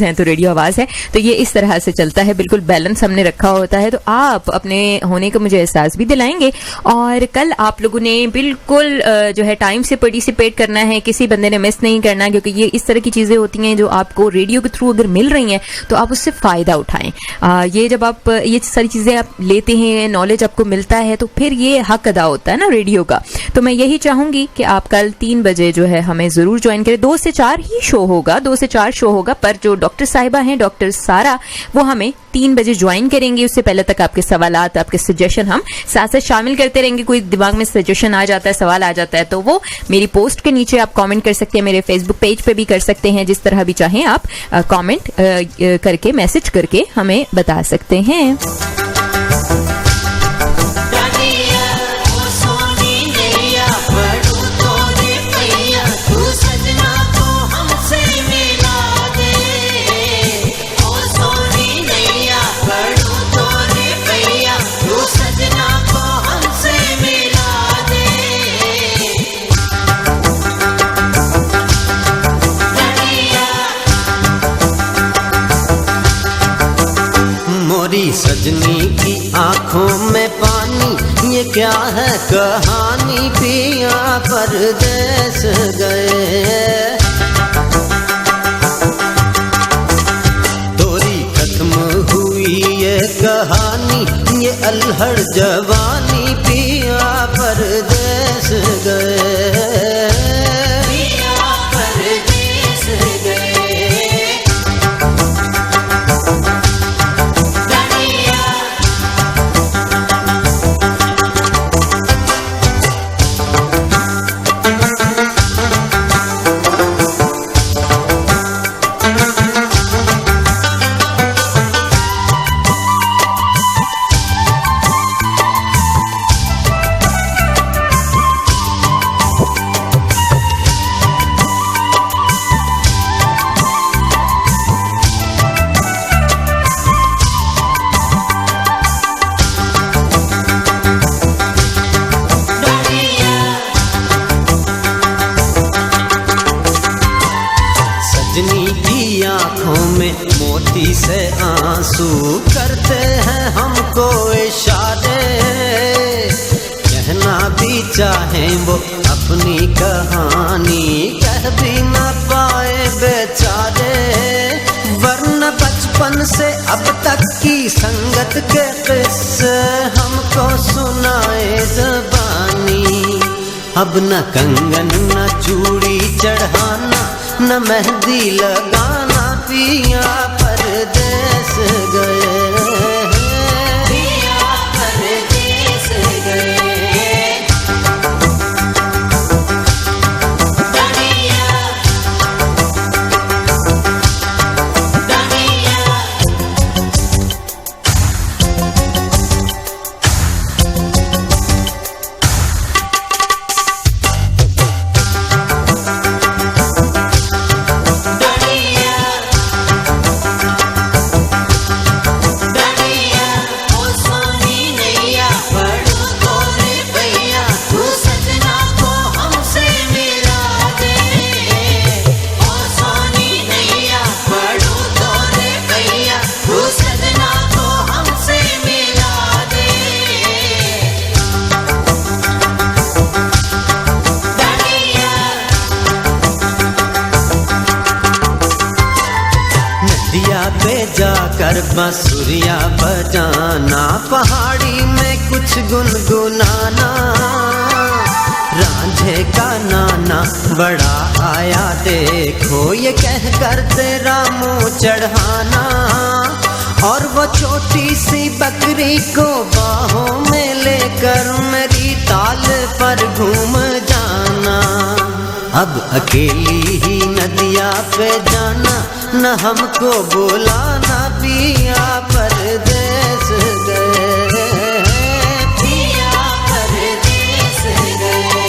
हैं तो रेडियो आवाज है, तो ये इस तरह से चलता है, बिल्कुल बैलेंस हमने रखा होता है। तो आप अपने होने का मुझे एहसास भी दिलाएंगे और कल आप लोगों ने बिल्कुल जो है टाइम से पार्टिसिपेट करना है, किसी बंदे ने मिस नहीं करना, क्योंकि ये इस तरह की चीजें होती हैं जो आपको रेडियो के थ्रू अगर मिल रही हैं तो आप उससे फायदा उठाएं। ये जब आप ये सारी चीजें आप लेते हैं, नॉलेज आपको मिलता है, तो फिर ये हक अदा होता है ना रेडियो का। तो मैं यही चाहूंगी कि आप कल 3 बजे जो है हमें जरूर ज्वाइन करें। 2 से 4 ही शो होगा, 2 से 4 शो होगा, पर जो डॉक्टर साहिबा हैं, डॉक्टर सारा, वो हमें 3 बजे ज्वाइन करेंगे। उससे पहले तक आपके सवालात, आपके सजेशन हम साथ साथ शामिल करते रहेंगे। कोई दिमाग में सजेशन आ जाता है, सवाल आ जाता है, तो वो मेरी पोस्ट के नीचे आप कमेंट कर सकते हैं, मेरे फेसबुक पेज पे भी कर सकते हैं, जिस तरह भी चाहें आप कमेंट करके, मैसेज करके हमें बता सकते हैं। सजनी की आंखों में पानी, ये क्या है कहानी, पिया परदेस गए, तोरी खत्म हुई ये कहानी, ये अल्हड़ जवानी, पिया परदेस गए। आंखों में मोती से आंसू करते हैं हमको इशारे, कहना भी चाहें वो अपनी कहानी कह भी न पाए बेचारे, वरना बचपन से अब तक की संगत के किस्से हमको सुनाए ज़बानी। अब न कंगन न चूड़ी चढ़ाना न मेहंदी लगाना, पिया परदेस गए, पिया परदेस गए। जाकर बांसुरिया बजाना, पहाड़ी में कुछ गुनगुनाना, रांझे का नाना बड़ा आया देखो ये कह कर तेरा मुँह चढ़ाना, और वो छोटी सी बकरी को बाहों में लेकर मेरी ताल पर घूम जाना। अब अकेली ही नदिया पे जाना, न हमको बुलाना, पिया परदेस गए, पिया परदेस गए।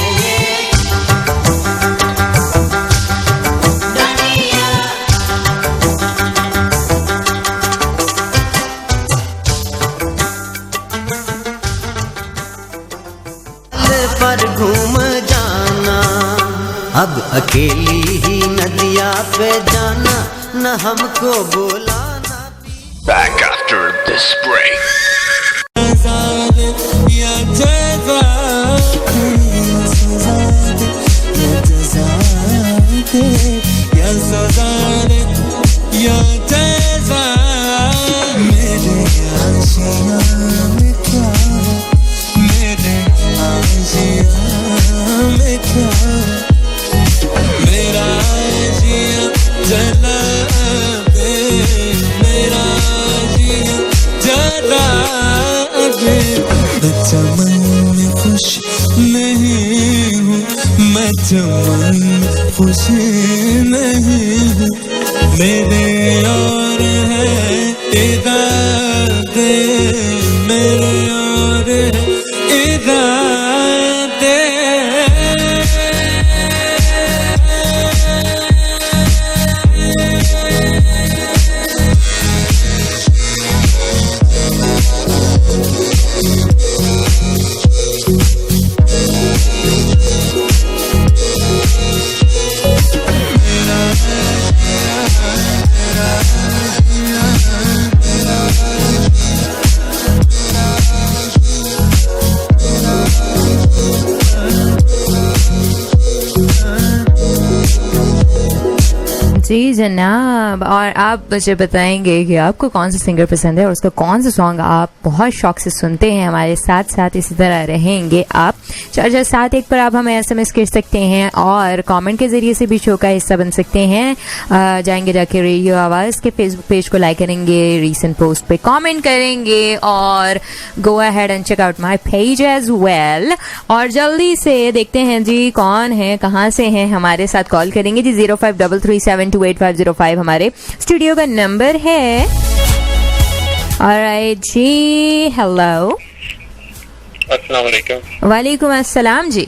पर घूम जाना, अब अकेली ही नदिया पे जाना, न हमको बुलाना। Back after this break. चमन में खुश नहीं हूँ, मैं चमन में खुश नहीं हूँ, मेरे और है इरादे, मेरे और है इरादे। जी जनाब, और आप मुझे बताएंगे कि आपको कौन सा सिंगर पसंद है और उसका कौन सा सॉन्ग आप बहुत शौक से सुनते हैं। हमारे साथ साथ इसी तरह रहेंगे आप 4471 पर आप हमें SMS कर सकते हैं और कमेंट के जरिए से भी शो का हिस्सा बन सकते हैं। जाएंगे जाके रेडियो आवाज़ के फेसबुक पेज को लाइक करेंगे, रीसेंट पोस्ट पे कमेंट करेंगे और go ahead and check out my page as well. और जल्दी से देखते हैं जी कौन है, कहाँ से हैं, हमारे साथ कॉल करेंगे जी। 0533728505 हमारे स्टूडियो का नंबर है। ऑलराइट जी, हेलो, अस्सलाम वालेकुम। वालेकुम अस्सलाम जी।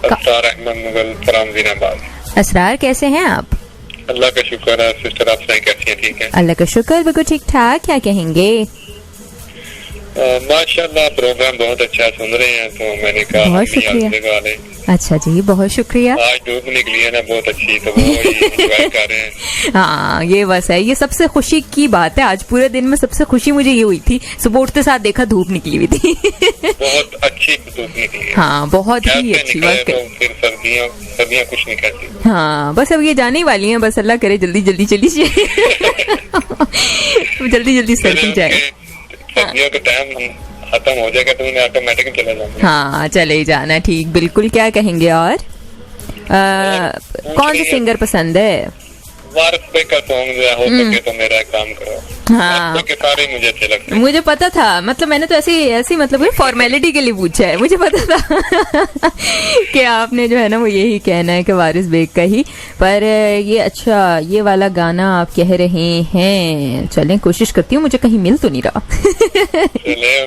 असरार अहमद मुगल फरामदीनाबाद। असरार, कैसे हैं आप? अल्लाह का शुक्र है। सिस्टर आप सुनाएं, कैसी हैं? ठीक है, अल्लाह का शुक्र, बिल्कुल ठीक ठाक। क्या कहेंगे? माशाल्लाह प्रोग्राम बहुत अच्छा सुन रहे हैं, तो मैंने कहा बहुत शुक्रिया। वाले अच्छा जी, बहुत शुक्रिया। आज धूप निकली है ना बहुत अच्छी, तो वो एंजॉय कर रहे हैं। हाँ, ये बस है, ये सबसे खुशी की बात है। आज पूरे दिन में सबसे खुशी मुझे ये हुई थी, सुबह उठते साथ देखा धूप निकली हुई थी। बहुत अच्छी धूप निकली है। हाँ, बहुत ही अच्छी बात। तो फिर सर्दियाँ कुछ नहीं कहती। हाँ, बस अब ये जाने ही वाली हैं, बस अल्लाह करे जल्दी जल्दी चली जाए। जल्दी जल्दी सर्दी जाए। सर्दियों का टाइम खत्म हो जाएगा तो उन्हें ऑटोमेटिक चला जाएगा। हाँ, चले ही जाना, ठीक बिल्कुल। क्या कहेंगे और कौन सा सिंगर पसंद है? वारिस बेग का सॉन्ग हो सके तो मेरा काम करो। हाँ, के सारे मुझे अच्छे लगते हैं। मुझे पता था, मतलब मैंने तो ऐसी मतलब फॉर्मेलिटी के लिए पूछा है, मुझे पता था कि आपने जो है ना वो यही कहना है कि वारिस बेग का ही। पर ये अच्छा, ये वाला गाना आप कह रहे हैं, चलें कोशिश करती हूँ, मुझे कहीं मिल तो नहीं रहा। चले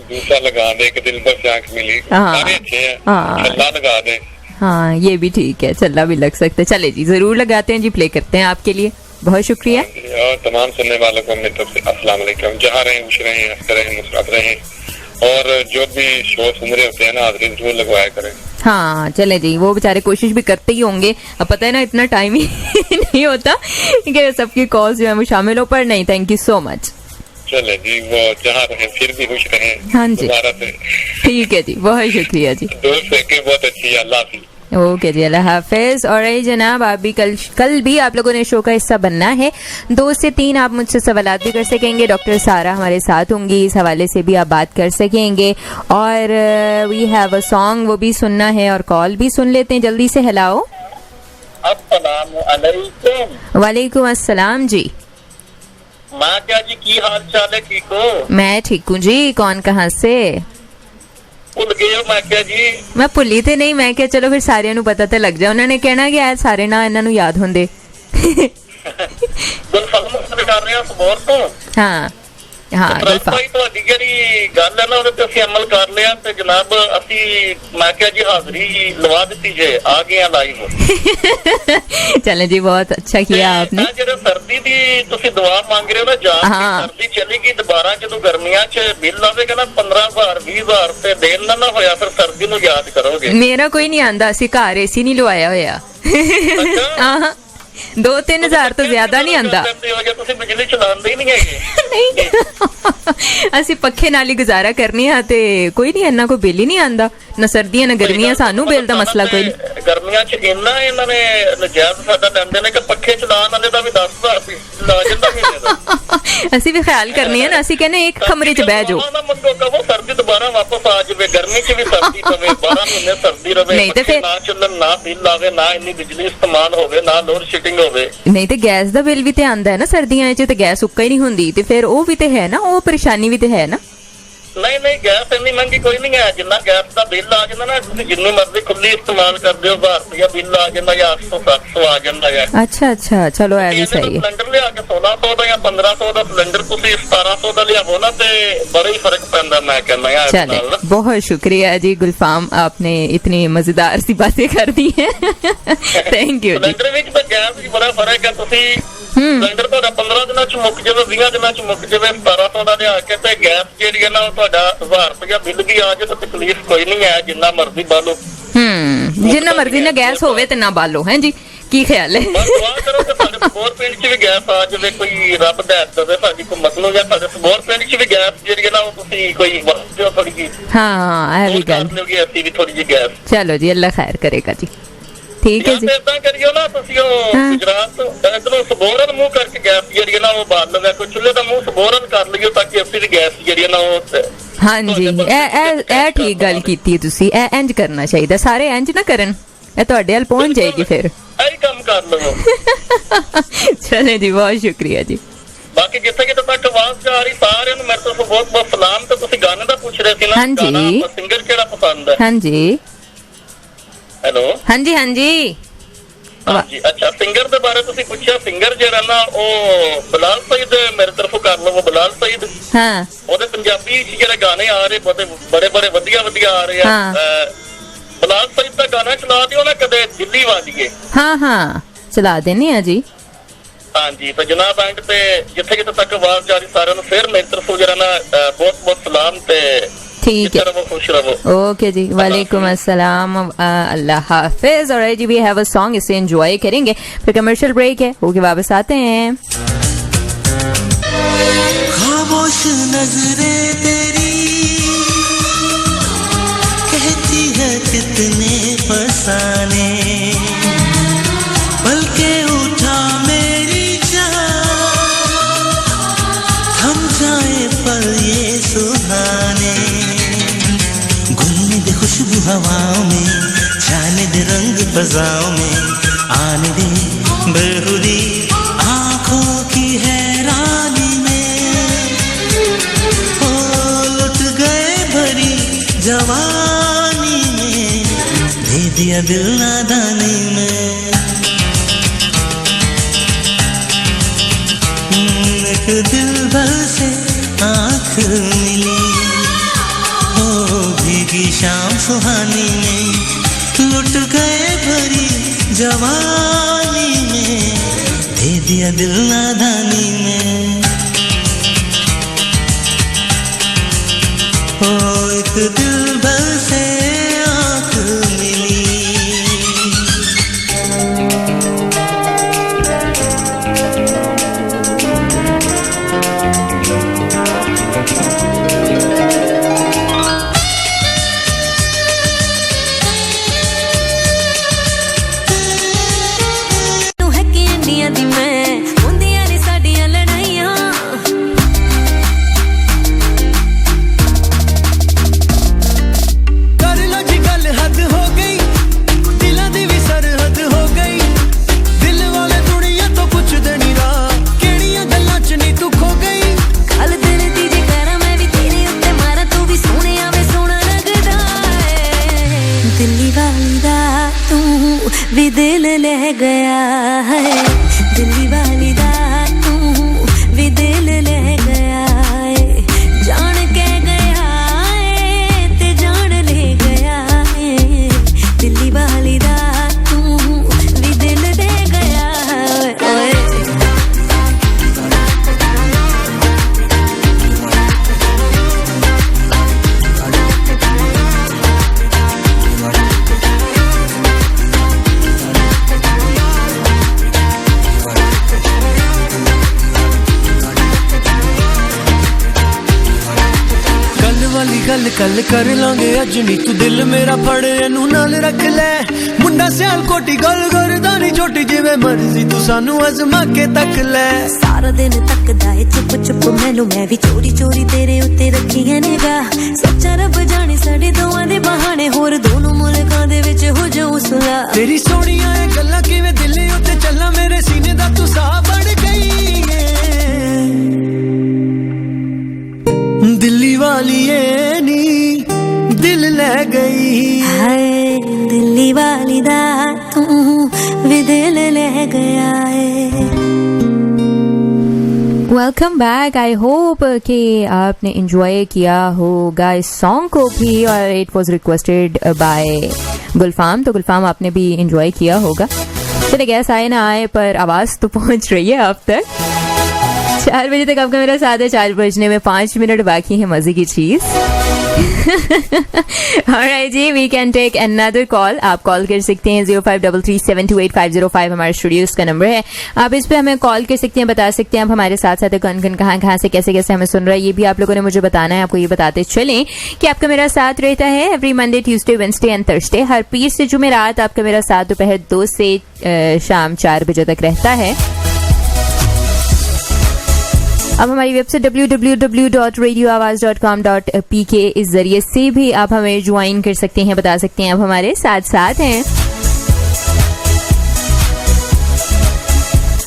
दूसरा लगा दे कि दिल पर आँख मिली, सारे अच्छे हैं। छल्ला लगा दे। हाँ, ये भी ठीक है, चल्ला भी लग सकता है। चले जी, जरूर लगाते हैं जी, प्ले करते हैं आपके लिए। बहुत शुक्रिया। और तमाम सुनने वालों को मेरी तरफ से अस्सलाम वालेकुम। जहाँ रहें खुश रहें, हंसते रहें, मुस्कुराते रहें, और जो भी शो सुन रहे होते हैं ना हाजिरी जरूर लगवाया करें। हाँ, चले जी, वो बेचारे कोशिश भी करते ही होंगे। अब पता है ना, इतना टाइम ही नहीं होता कि सबकी कॉल्स जो है वो शामिल हो, पर नहीं, थैंक यू सो मच। चले जी, वो जहाँ रहें फिर भी खुश रहें। हाँ जी, दोबारा से ठीक है जी, बहुत शुक्रिया जी। दोस्त देखे बहुत अच्छी है। अल्लाह हाफिज। ओके जी, अल्लाह हाफिज। और ये जनाब, आप भी कल भी आप लोगों ने शो का हिस्सा बनना है। 2 से 3 आप मुझसे सवालात भी कर सकेंगे। डॉक्टर सारा हमारे साथ होंगी, इस हवाले से भी आप बात कर सकेंगे। और वी हैव अ सॉन्ग, वो भी सुनना है, और कॉल भी सुन लेते हैं जल्दी से। हेलो, अस्सलाम वालेकुम। वालेकुम अस्सलाम जी। माँ क्या जी की हाल चाल है, ठीक हो? मैं ठीक हूँ जी। कौन कहाँ से? भुल गए हो मैं क्या जी? मैं भुली थे नहीं, मैं क्या, चलो फिर सारिਆਂ ਨੂੰ पता तो लग जाए। उन्होंने कहना कि आज सारे ना इन्हों याद होंगे। हाँ हाँ, ਤੁਹਾਡੀ ਜਿਹੜੀ ਗੱਲ ਹੈ ਨਾ ਉਹਦੇ ਤੇ ਅਸੀਂ ਅਮਲ ਕਰ ਲਿਆ ਤੇ ਜਨਾਬ ਅਸੀਂ ਮੈਂ ਕਿਹਾ ਜੀ ਹਾਜ਼ਰੀ ਲਵਾ ਦਿੱਤੀ ਜੇ ਆ ਗਏ ਆ ਲਾਈਵ। चले जी, बहुत अच्छा किया आपने। ਜਿਹੜਾ ਸਰਦੀ ਦੀ ਤੁਸੀਂ ਦੁਆ ਮੰਗ ਰਹੇ ਹੋ ਨਾ, ਜਾਨ ਸਰਦੀ ਚਲੇਗੀ ਦੁਬਾਰਾ ਜਦੋਂ ਗਰਮੀਆਂ 'ਚ ਬਿੱਲ ਆਵੇਗਾ ਨਾ 15,000 20,000 ਤੇ ਦੇਣ ਨਾ ਹੋਇਆ, ਫਿਰ ਸਰਦੀ ਨੂੰ ਯਾਦ ਕਰੋਗੇ। ਮੇਰਾ ਕੋਈ ਨਹੀਂ ਆਂਦਾ, ਅਸੀਂ ਘਰ ਏਸੀ ਨਹੀਂ ਲਵਾਇਆ ਹੋਇਆ। ਹਾਂ, 2-3 ਹਜ਼ਾਰ ਤੋਂ ਜ਼ਿਆਦਾ ਨਹੀਂ ਆਂਦਾ। ਤੁਸੀਂ ਬਿਜਲੀ ਚਲਾਉਂਦੇ ਹੀ ਨਹੀਂ ਹੈਗੇ। ਅਸੀਂ ਪੱਖੇ ਨਾਲ ਹੀ ਗੁਜ਼ਾਰਾ ਕਰਨੀ ਆ, ਤੇ ਕੋਈ ਨਹੀਂ, ਇੰਨਾ ਕੋਈ ਬਿੱਲ ਹੀ ਨਹੀਂ ਆਂਦਾ, ਨਾ ਸਰਦੀਆਂ ਨਾ ਗਰਮੀਆਂ। ਸਾਨੂੰ ਬਿੱਲ ਦਾ ਮਸਲਾ ਕੋਈ ਨਹੀਂ। ਗਰਮੀਆਂ 'ਚ ਇੰਨਾ ਇਹਨਾਂ ਨੇ ਨਜਾਇਜ਼ ਸਾਡਾ ਲੈਂਦੇ ਨੇ ਕਿ ਪੱਖੇ ਚਲਾਉਣ ਵਾਲੇ ਦਾ ਵੀ 10,000 ਲਾ ਜਾਂਦਾ ਮਹੀਨੇ ਦਾ। ਅਸੀਂ ਵੀ ਖਿਆਲ ਕਰਨੀ ਹੈ ਨਾ, ਅਸੀਂ ਕਹਿੰਦੇ ਇੱਕ ਕਮਰੇ 'ਚ ਬਹਿ ਜਾਓ। ਸਰਦੀ ਦੁਬਾਰਾ ਵਾਪਸ ਆ ਜਾਵੇ, ਗਰਮੀ 'ਚ ਵੀ ਸਰਦੀ ਪਵੇ, 12 ਮਹੀਨੇ ਸਰਦੀ ਰਵੇ, ਨਹੀਂ ਤੇ ਫਿਰ ਨਾ ਚੱਲਣ, ਨਾ ਬਿੱਲ ਆਵੇ, ਨਾ ਇੰਨੀ ਬਿਜਲੀ ਇਸਤੇਮਾਲ ਹੋਵੇ, ਨਾ ਲੋਡ ਸ਼ੈਡਿੰਗ ਹੋਵੇ। ਨਹੀਂ ਤੇ ਗੈਸ ਦਾ ਬਿੱਲ ਵੀ ਤੇ ਆਂਦਾ ਹੈ ਨਾ ਸਰਦੀਆਂ 'ਚ, ਤੇ ਗੈਸ ਉੱਕਾ ਹੀ ਨਹੀਂ ਹੁੰਦੀ, ਤੇ ਫਿਰ ਉਹ ਵੀ ਤੇ ਹੈ ਨਾ, ਉਹ ਪਰੇਸ਼ਾਨੀ ਵੀ ਤੇ ਹੈ ਨਾ। ਨਹੀਂ ਨਹੀਂ, ਗੈਸ ਇੰਨੀ ਮਹਿੰਗੀ ਕੋਈ ਨਹੀਂ ਹੈ। ਜਿੰਨਾ ਗੈਸ ਦਾ ਬਿੱਲ ਆ ਜਾਂਦਾ ਨਾ, ਤੁਸੀਂ ਜਿੰਨੀ ਮਰਜ਼ੀ ਖੁੱਲੀ ਇਸਤੇਮਾਲ ਕਰਦੇ ਹੋ, 1000 ਰੁਪਇਆ ਬਿੱਲ ਆ ਜਾਂਦਾ ਜਾਂ 800-700 ਆ ਜਾਂਦਾ ਹੈ। ਅੱਛਾ ਅੱਛਾ, ਚਲੋ ਇਹ ਵੀ ਸਹੀ ਹੈ। ਸਿਲੰਡਰ ਲਿਆ ਕੇ 1600 ਦਾ ਜਾਂ 1500 ਦਾ ਸਿਲੰਡਰ ਤੁਸੀਂ 1700 ਦਾ ਲਿਆਵੋ ਨਾ, ਤੇ ਬੜਾ ਹੀ ਫਰਕ ਪੈਂਦਾ। मैं कहना यार, चले, बहुत शुक्रिया जी गुलफाम, आपने इतनी मजेदार सी बातें कर दी हैं। Thank you. सिलेंडर ਵਿੱਚ ਤਾਂ ਗੈਸ ਵਿੱਚ ਬੜਾ ਫਰਕ ਹੈ। ਤੁਸੀਂ ਸਿਲੰਡਰ ਤੁਹਾਡਾ 15 ਦਿਨਾਂ ਚ ਮੁੱਕ ਜਾਵੇ, 20 ਦਿਨਾਂ ਚ ਮੁੱਕ ਜਾਵੇ, 1700 ਦਾ ਲਿਆ ਕੇ, ਤੇ ਗੈਸ ਜਿਹੜੀ ਹੈ ਨਾ ਉਹ ਤੁਹਾਡਾ 1000 ਰੁਪਇਆ ਬਿੱਲ ਵੀ ਆ ਜਾਏ ਤਾਂ ਤਕਲੀਫ ਕੋਈ ਨਹੀਂ ਹੈ, ਜਿੰਨਾ ਮਰਜ਼ੀ ਬਾਲੋ। ਜਿੰਨਾ ਮਰਜ਼ੀ ਨਾ ਗੈਸ ਹੋਵੇ ਤੇ ਨਾ ਬਾਲੋ, ਹੈ ਜੀ। ਕੀ ਖਿਆਲ ਹੈ? ਦੁਆ ਕਰੋ ਕਿ ਸਾਡੇ ਸਬੋਰ ਪਿੰਡ 'ਚ ਵੀ ਗੈਸ ਆ ਜਾਵੇ, ਕੋਈ ਰੱਬ ਦਾ ਦੇਵੇ ਸਾਡੀ ਕੋਈ ਮਤਲਬ, ਜਾਂ ਸਾਡੇ ਸਬੋਰ ਪਿੰਡ 'ਚ ਵੀ ਗੈਸ ਜਿਹੜੀ ਹੈ ਨਾ ਉਹ ਤੁਸੀਂ ਕੋਈ ਵਰਤਿਓ ਥੋੜੀ ਜਿਹੀ। ਹਾਂ, ਇਹ ਵੀ ਗੱਲ। ਅਸੀਂ ਵੀ ਥੋੜੀ ਜਿਹੀ ਗੈਸ। ਚਲੋ ਜੀ, ਅੱਲਾ ਖੈਰ ਕਰੇਗਾ ਜੀ। ਠੀਕ ਹੈ ਜੀ। ਏਦਾਂ ਕਰਿਓ ਨਾ, ਤੁਸੀਂ ਉਹ ਗੁਜਰਾਤ ਇਧਰੋਂ ਸਬੋਰਨ ਮੂੰਹ ਕਰਕੇ ਗੈਸ ਜਿਹੜੀ ਹੈ ਨਾ ਉਹ ਬਾਲ ਲਵੇ, ਕੋਈ ਚੁੱਲ੍ਹੇ ਦਾ ਮੂੰਹ ਸਬੋਰਨ ਕਰ ਲਈਓ ਤਾਂ ਕਿ ਅਸੀਂ ਵੀ ਗੈਸ ਜਿਹੜੀ ਹੈ ਨਾ ਉਹ। ਹਾਂਜੀ, ਇਹ ਠੀਕ ਗੱਲ ਕੀਤੀ ਤੁਸੀਂ। ਇਹ ਇੰਜ ਕਰਨਾ ਚਾਹੀਦਾ, ਸਾਰੇ ਇੰਜ ਨਾ ਕਰਨ, ਇਹ ਤੁਹਾਡੇ ਵੱਲ ਪਹੁੰਚ ਜਾਏਗੀ ਫਿਰ। ਇਹੀ ਕੰਮ ਕਰ ਲਵੋ। ਚਲੇ ਜੀ, ਬਹੁਤ ਸ਼ੁਕਰੀਆ ਜੀ। ਬਾਕੀ ਜਿੱਥੇ ਕਿਤੇ ਤੱਕ ਆਵਾਜ਼ ਜਾ ਰਹੀ ਸਾਰਿਆਂ ਨੂੰ ਮੇਰੇ ਤੋਂ ਬਹੁਤ ਬਹੁਤ ਸਲਾਮ। ਤੇ ਤੁਸੀਂ ਗਾਣੇ ਦਾ ਪੁੱਛ ਰਹੇ ਸੀ ਨਾ, ਹਾਂਜੀ, ਸਿੰਗਰ ਕਿਹੜਾ ਪਸੰਦ ਹੈ? ਹਾਂਜੀ ਹੈਲੋ, ਹਾਂਜੀ ਹਾਂਜੀ ਹਾਂਜੀ। ਅੱਛਾ, ਸਿੰਗਰ ਦੇ ਬਾਰੇ ਤੁਸੀਂ ਪੁੱਛਿਆ। ਸਿੰਗਰ ਜਿਹੜਾ ਨਾ ਉਹ ਬਲਾਲ ਸਈਦ ਮੇਰੇ ਤਰਫੋਂ ਕਰ ਲਵੋ। ਬਲਾਲ ਸਈਦ, ਹਾਂ, ਉਹਦੇ ਪੰਜਾਬੀ ਜਿਹੜੇ ਗਾਣੇ ਆ ਰਹੇ ਬੜੇ ਬੜੇ ਵਧੀਆ ਵਧੀਆ ਆ ਰਹੇ ਆ। ਬਲਾਲ ਸਈਦ ਦਾ ਗਾਣਾ ਚਲਾ ਦਿਓ ਨਾ ਕਦੇ, ਦਿੱਲੀ ਵਾਲੀਏ। ਹਾਂ ਹਾਂ, ਚਲਾ ਦੇਨੇ ਆ ਜੀ। हाँ जी, तो जनाब एंड पे जिथे जिथे तक आवाज जा रही सारे फिर मेरी तरफों जरा ना बहुत बहुत सलाम ते ठीक है, खुश रहो। ओके जी, वालेकुम अस्सलाम, अल्लाह हाफिज। और जी वी हैव अ सॉन्ग, इसे एंजॉय करेंगे, फिर कमर्शियल ब्रेक है, होके वापस आते हैं। खामोश नजरें तेरी कहती है कितने फसाने, बल्कि उठा मेरी जान, थम जाए पल ये सुहाने, घुलने दे खुशबू हवाओं में, जाने दे रंग फजाओं में, आने दे बेखुदी आंखों की हैरानी में, ओ लुट गए भरी जवानी में, दे दिया दिल नादानी में, एक दिल भर से आँख मिली, ओ भीगी शाम सुहानी में, लुट गए भरी जवानी में, दे दिया दिल नादानी में, ओ एक दिल भर से आँख मिली। भी दिल ले गया है, दिल्ली वाली दा तू भी दिल ले गया है, जान के गया है ते जान ले गया है, दिल्ली वाली दा तू भी दिल दे गया है। गल कल कर लांगे अज नी तू दिल मेरा फड़ एनू नाल रख ले, मुंडा सियाल कोटी गल करदानी छोटी जिवें मर्जी तू सानू अजमा के तक ले, सारा दिन तकदा है चुप चुप मैनू, मैं भी चोरी चोरी तेरे उत्ते रखी है निगाह, सच्चा रब जाने साडे दोवां दे बहाने, होर दोनों मुल्कां दे विच हो जाऊं सुलह, तेरी सोहणियां ए गल्लां किवें दिल उत्ते चल्ला, मेरे सीने दा तू साह बन गई है, दिल्ली वाली ए नी दिल ले गई है, दिल्ली वाली दा तू भी दिल ले गया है। वेलकम बैक, आई होप कि आपने एंजॉय किया होगा इस सॉन्ग को भी, और इट वाज रिक्वेस्टेड बाय गुलफाम, तो गुलफाम आपने भी एंजॉय किया होगा। चले गैस आए ना आए पर आवाज़ तो पहुंच रही है अब तक। 4 बजे तक आपका मेरा साथ है, 4 बजने में 5 मिनट बाकी है मजे की चीज। Alright जी, we can take another call. आप कॉल कर सकते हैं 0533728505 हमारे स्टूडियोज का नंबर है। आप इस पे हमें कॉल कर सकते हैं, बता सकते हैं आप हमारे साथ साथ कौन कौन कहाँ से कैसे कैसे हमें सुन रहा है, ये भी आप लोगों ने मुझे बताना है। आपको ये बताते चलें कि आपका मेरा साथ रहता है every Monday, Tuesday, Wednesday and Thursday, हर पीर से जुमेरात आपका मेरा साथ दोपहर 2 से शाम 4 बजे तक रहता है। अब हमारी वेबसाइट www.radioawaz.com.pk इस जरिए से भी आप हमें ज्वाइन कर सकते हैं, बता सकते हैं आप हमारे साथ साथ हैं।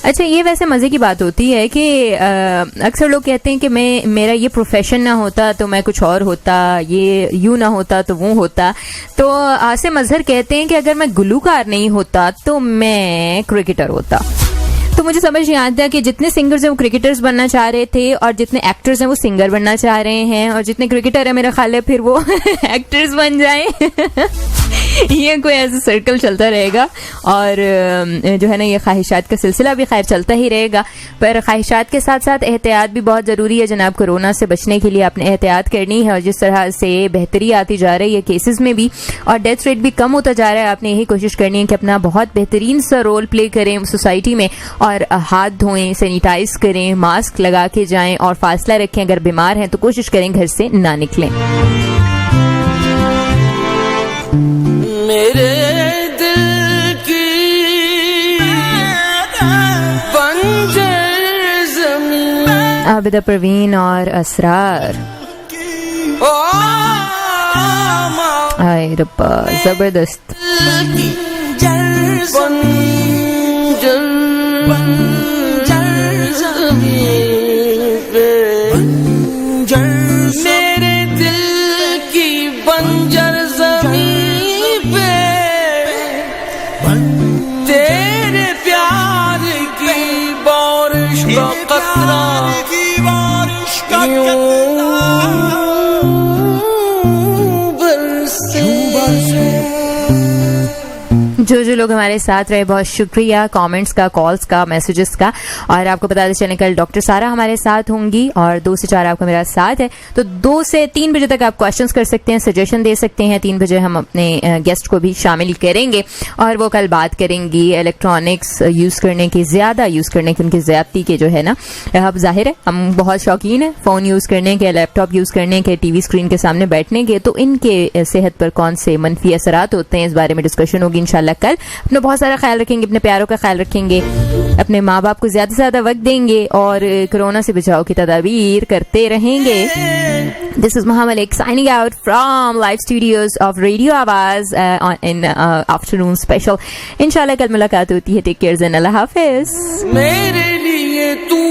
अच्छा, ये वैसे मजे की बात होती है कि अक्सर लोग कहते हैं कि मेरा ये प्रोफेशन ना होता तो मैं कुछ और होता, ये यूं ना होता तो वो होता। तो आसिम अजहर कहते हैं कि अगर मैं गुलूकार नहीं होता तो मैं क्रिकेटर होता। तो मुझे समझ नहीं आता कि जितने सिंगर्स हैं वो क्रिकेटर्स बनना चाह रहे थे, और जितने एक्टर्स हैं वो सिंगर बनना चाह रहे हैं, और जितने क्रिकेटर है मेरा ख्याल है फिर वो एक्टर्स बन जाएं। ये कोई ऐसा सर्कल चलता रहेगा और जो है ना ये ख्वाहिशात का सिलसिला भी खैर चलता ही रहेगा, पर ख्वाहिशात के साथ साथ एहतियात भी बहुत ज़रूरी है जनाब। कोरोना से बचने के लिए आपने एहतियात करनी है और जिस तरह से बेहतरी आती जा रही है केसेस में भी और डेथ रेट भी कम होता जा रहा है, आपने यही कोशिश करनी है कि अपना बहुत बेहतरीन सा रोल प्ले करें सोसाइटी में और हाथ धोएं, सैनिटाइज करें, मास्क लगा के जाएं और फासला रखें। अगर बीमार हैं तो कोशिश करें घर से ना निकलें। मेरे दिल की बंजर ज़मीन। आबिदा परवीन और असरार। आए रब्बा जबरदस्त। मेरे दिल की बंजर ज़मीन पे तेरे प्यार की बारिश का कतरा जो लोग हमारे साथ रहे बहुत शुक्रिया, कमेंट्स का, कॉल्स का, मैसेजेस का। और आपको बताते चलें कल डॉक्टर सारा हमारे साथ होंगी और 2 से 4 आपका मेरा साथ है, तो 2 से 3 बजे तक आप क्वेश्चंस कर सकते हैं, सजेशन दे सकते हैं। 3 बजे हम अपने गेस्ट को भी शामिल करेंगे और वो कल बात करेंगी इलेक्ट्रॉनिक्स यूज़ करने की, ज़्यादा यूज़ करने की, उनकी ज़्यादती के जो है ना। अब जाहिर है हम बहुत शौकीन है फ़ोन यूज़ करने के, लैपटॉप यूज़ करने के, टीवी स्क्रीन के सामने बैठने के, तो इनके सेहत पर कौन से मनफी असरात होते हैं, इस बारे में डिस्कशन होगी इंशाल्लाह कल। अपना बहुत सारा ख्याल रखेंगे, अपने प्यारों का ख्याल रखेंगे, अपने माँ बाप को ज्यादा से ज्यादा वक्त देंगे और कोरोना से बचाव की तदाबीर करते रहेंगे। This is Mohammad signing out from live studios of radio Awaaz in afternoon special. इंशाल्लाह कल मुलाकात होती है। टेक केयर, अल्लाह हाफिज। मेरे लिए तू